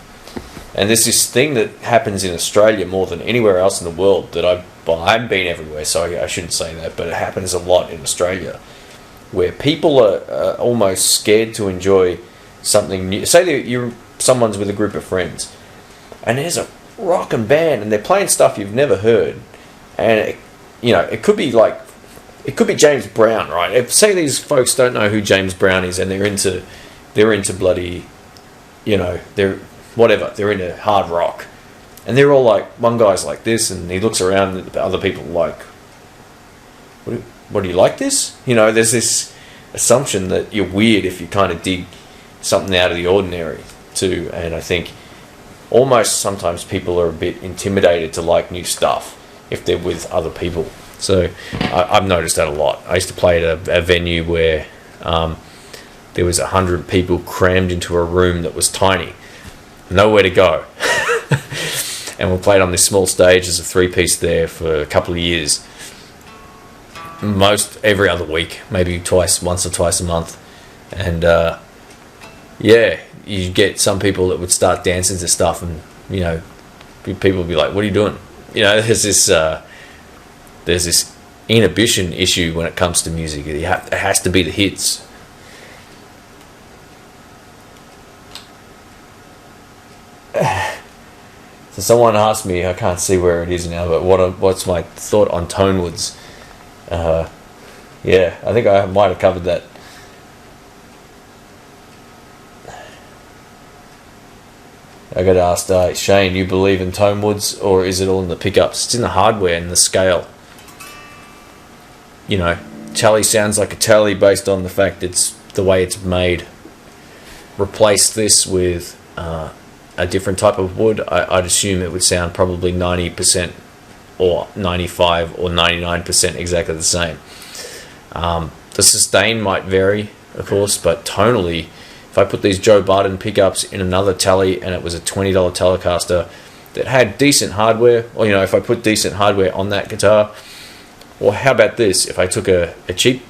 And there's this thing that happens in Australia more than anywhere else in the world that I haven't been everywhere, so I shouldn't say that, but it happens a lot in Australia, where people are almost scared to enjoy something new. Say that someone's with a group of friends, and there's a rockin' band, and they're playing stuff you've never heard, and it could be James Brown, right? If say these folks don't know who James Brown is, and they're into bloody, they're into hard rock, and they're all like, one guy's like this, and he looks around at the other people like, what do you like this? There's this assumption that you're weird if you kind of dig something out of the ordinary too, and I think almost sometimes people are a bit intimidated to like new stuff if they're with other people. So I've noticed that a lot. I used to play at a venue where there was 100 people crammed into a room that was tiny, nowhere to go. And we played on this small stage as a 3-piece there for a couple of years. Most every other week, maybe once or twice a month. And you get some people that would start dancing to stuff, and people would be like, what are you doing? There's this inhibition issue when it comes to music. It has to be the hits. So someone asked me, I can't see where it is now, but what's my thought on tone woods? I think I might have covered that. I got asked, Shane, you believe in tone woods, or is it all in the pickups? It's in the hardware and the scale. Tele sounds like a tele based on the fact it's the way it's made. Replace this with a different type of wood, I'd assume it would sound probably 90% or 95 or 99% exactly the same. The sustain might vary, of course, but tonally, if I put these Joe Barton pickups in another tele and it was a $20 Telecaster that had decent hardware, or if I put decent hardware on that guitar, or how about this, if I took a cheap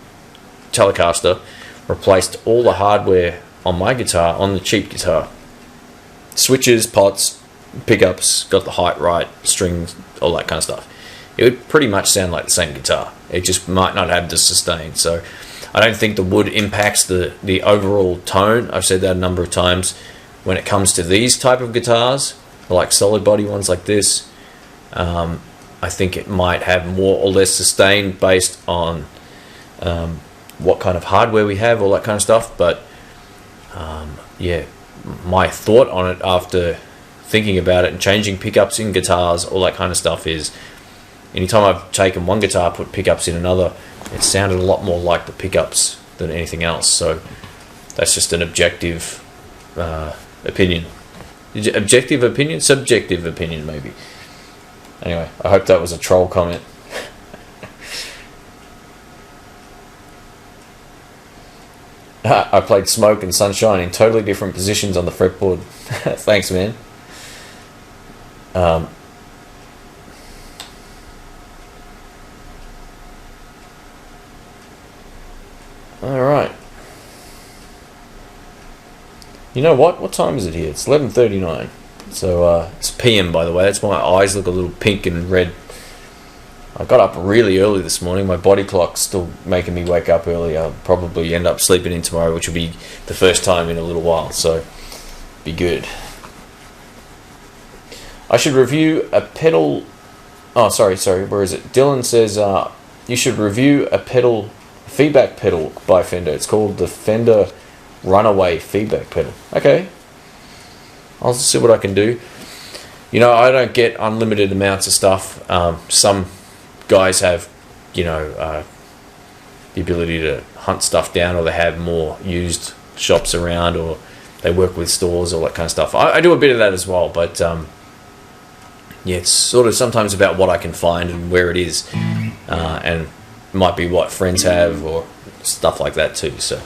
Telecaster, replaced all the hardware on my guitar on the cheap guitar, switches, pots, pickups, got the height right, strings, all that kind of stuff, it would pretty much sound like the same guitar. It just might not have the sustain. So I don't think the wood impacts the overall tone. I've said that a number of times. When it comes to these type of guitars, like solid body ones like this, I think it might have more or less sustain based on what kind of hardware we have, all that kind of stuff. But my thought on it after thinking about it and changing pickups in guitars, all that kind of stuff, is anytime I've taken one guitar, put pickups in another, it sounded a lot more like the pickups than anything else. So that's just an objective opinion. Objective opinion? Subjective opinion, maybe. Anyway, I hope that was a troll comment. I played Smoke and Sunshine in totally different positions on the fretboard. Thanks, man. Alright. You know what? What time is it here? It's 11:39. So, it's PM, by the way. That's why my eyes look a little pink and red. I got up really early this morning. My body clock's still making me wake up early. I'll probably end up sleeping in tomorrow, which will be the first time in a little while. So, be good. I should review a pedal... Oh, sorry. Where is it? Dylan says, you should review a feedback pedal by Fender. It's called the Fender Runaway feedback pedal. Okay. I'll see what I can do. I don't get unlimited amounts of stuff. Some guys have, the ability to hunt stuff down, or they have more used shops around, or they work with stores, all that kind of stuff. I do a bit of that as well, but it's sort of sometimes about what I can find and where it is, and it might be what friends have or stuff like that too. So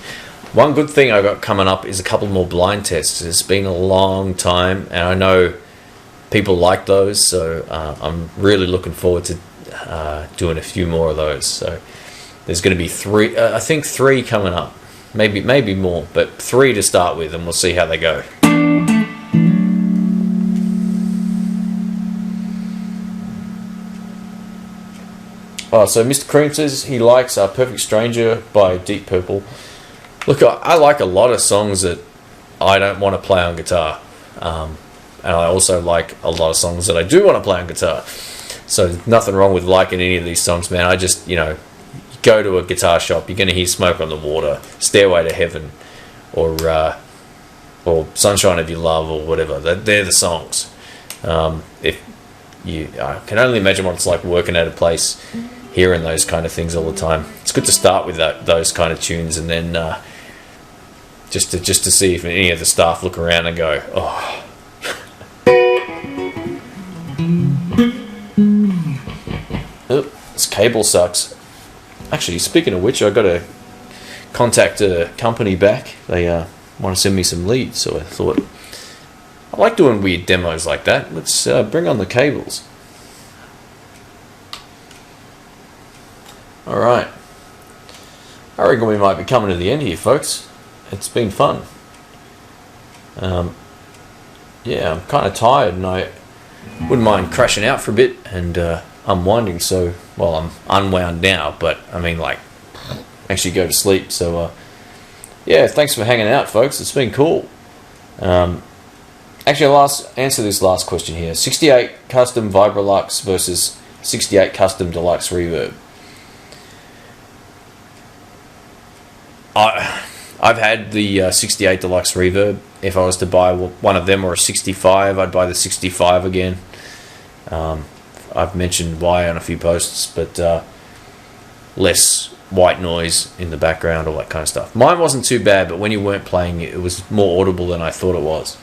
one good thing I got coming up is a couple more blind tests. It's been a long time, and I know people like those, so I'm really looking forward to doing a few more of those. So there's going to be three, I think 3 coming up, maybe more, but 3 to start with, and we'll see how they go. Oh, so Mr. Cream says he likes Perfect Stranger by Deep Purple. Look, I like a lot of songs that I don't want to play on guitar. And I also like a lot of songs that I do want to play on guitar. So nothing wrong with liking any of these songs, man. I just, go to a guitar shop, you're going to hear Smoke on the Water, Stairway to Heaven, or Sunshine of Your Love, or whatever. They're the songs. I can only imagine what it's like working at a place, hearing those kind of things all the time. It's good to start with those kind of tunes, and then just to see if any of the staff look around and go, oh. Oh, this cable sucks. Actually, speaking of which, I got to contact a company back. They want to send me some leads, so I thought I like doing weird demos like that. Let's bring on the cables. All right. I reckon we might be coming to the end here, folks. It's been fun. Yeah, I'm kind of tired, and I wouldn't mind crashing out for a bit and unwinding. So, well, I'm unwound now, but I mean, like, actually go to sleep. So, yeah, thanks for hanging out, folks. It's been cool. Actually, I'll answer this last question here. 68 custom Vibrolux versus 68 custom deluxe reverb. I've had the 68 deluxe reverb. If I was to buy one of them or a 65, I'd buy the 65 again. I've mentioned why on a few posts, but less white noise in the background, all that kind of stuff. Mine wasn't too bad, but when you weren't playing it, it was more audible than I thought it was.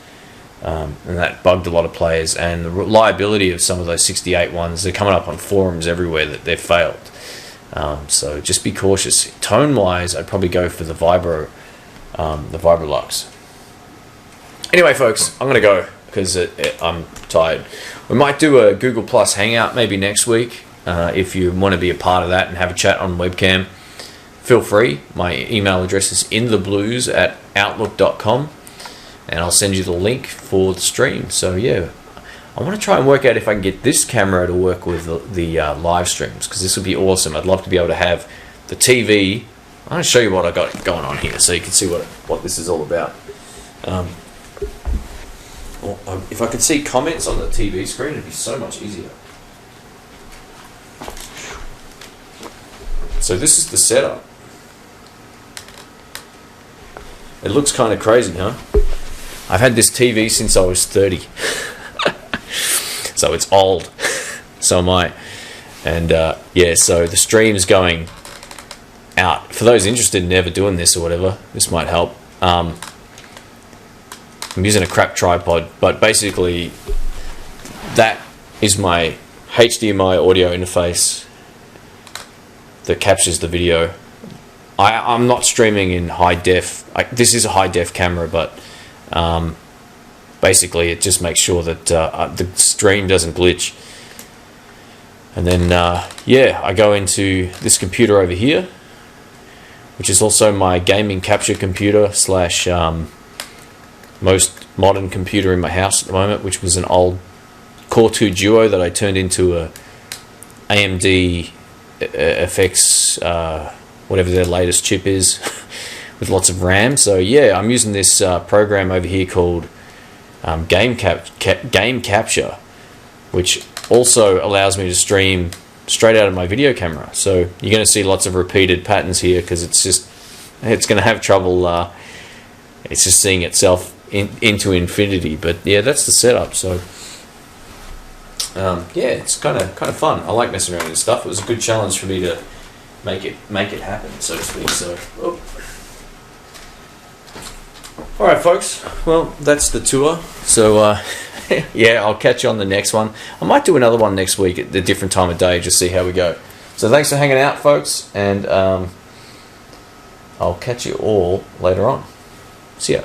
And that bugged a lot of players. And the reliability of some of those 68 ones, they're coming up on forums everywhere that they've failed. So just be cautious. Tone-wise, I'd probably go for the Vibrolux. Anyway, folks, I'm going to go because I'm tired. We might do a Google Plus Hangout maybe next week. If you want to be a part of that and have a chat on webcam, feel free. My email address is intheblues@outlook.com, and I'll send you the link for the stream. So yeah, I want to try and work out if I can get this camera to work with the live streams, because this would be awesome. I'd love to be able to have the TV. I'm going to show you what I got going on here so you can see what this is all about. If I could see comments on the TV screen, it'd be so much easier. So this is the setup. It looks kind of crazy, huh? I've had this TV since I was 30. So it's old. So am I. And yeah, so the stream's going out. For those interested in ever doing this or whatever, this might help. I'm using a crap tripod, but basically that is my HDMI audio interface that captures the video. I'm not streaming in high def. This is a high def camera, but basically it just makes sure that the stream doesn't glitch. And then yeah, I go into this computer over here, which is also my gaming capture computer slash most modern computer in my house at the moment, which was an old Core 2 Duo that I turned into a AMD FX whatever their latest chip is with lots of RAM. So yeah, I'm using this program over here called Game Capture, which also allows me to stream straight out of my video camera. So you're going to see lots of repeated patterns here because it's going to have trouble. It's just seeing itself into infinity. But yeah, that's the setup. So yeah, it's kind of fun. I like messing around with this stuff. It was a good challenge for me to make it happen, so to speak. So, all right, folks. Well, that's the tour. So yeah, I'll catch you on the next one. I might do another one next week at a different time of day, just see how we go. So thanks for hanging out, folks, and I'll catch you all later on. See ya.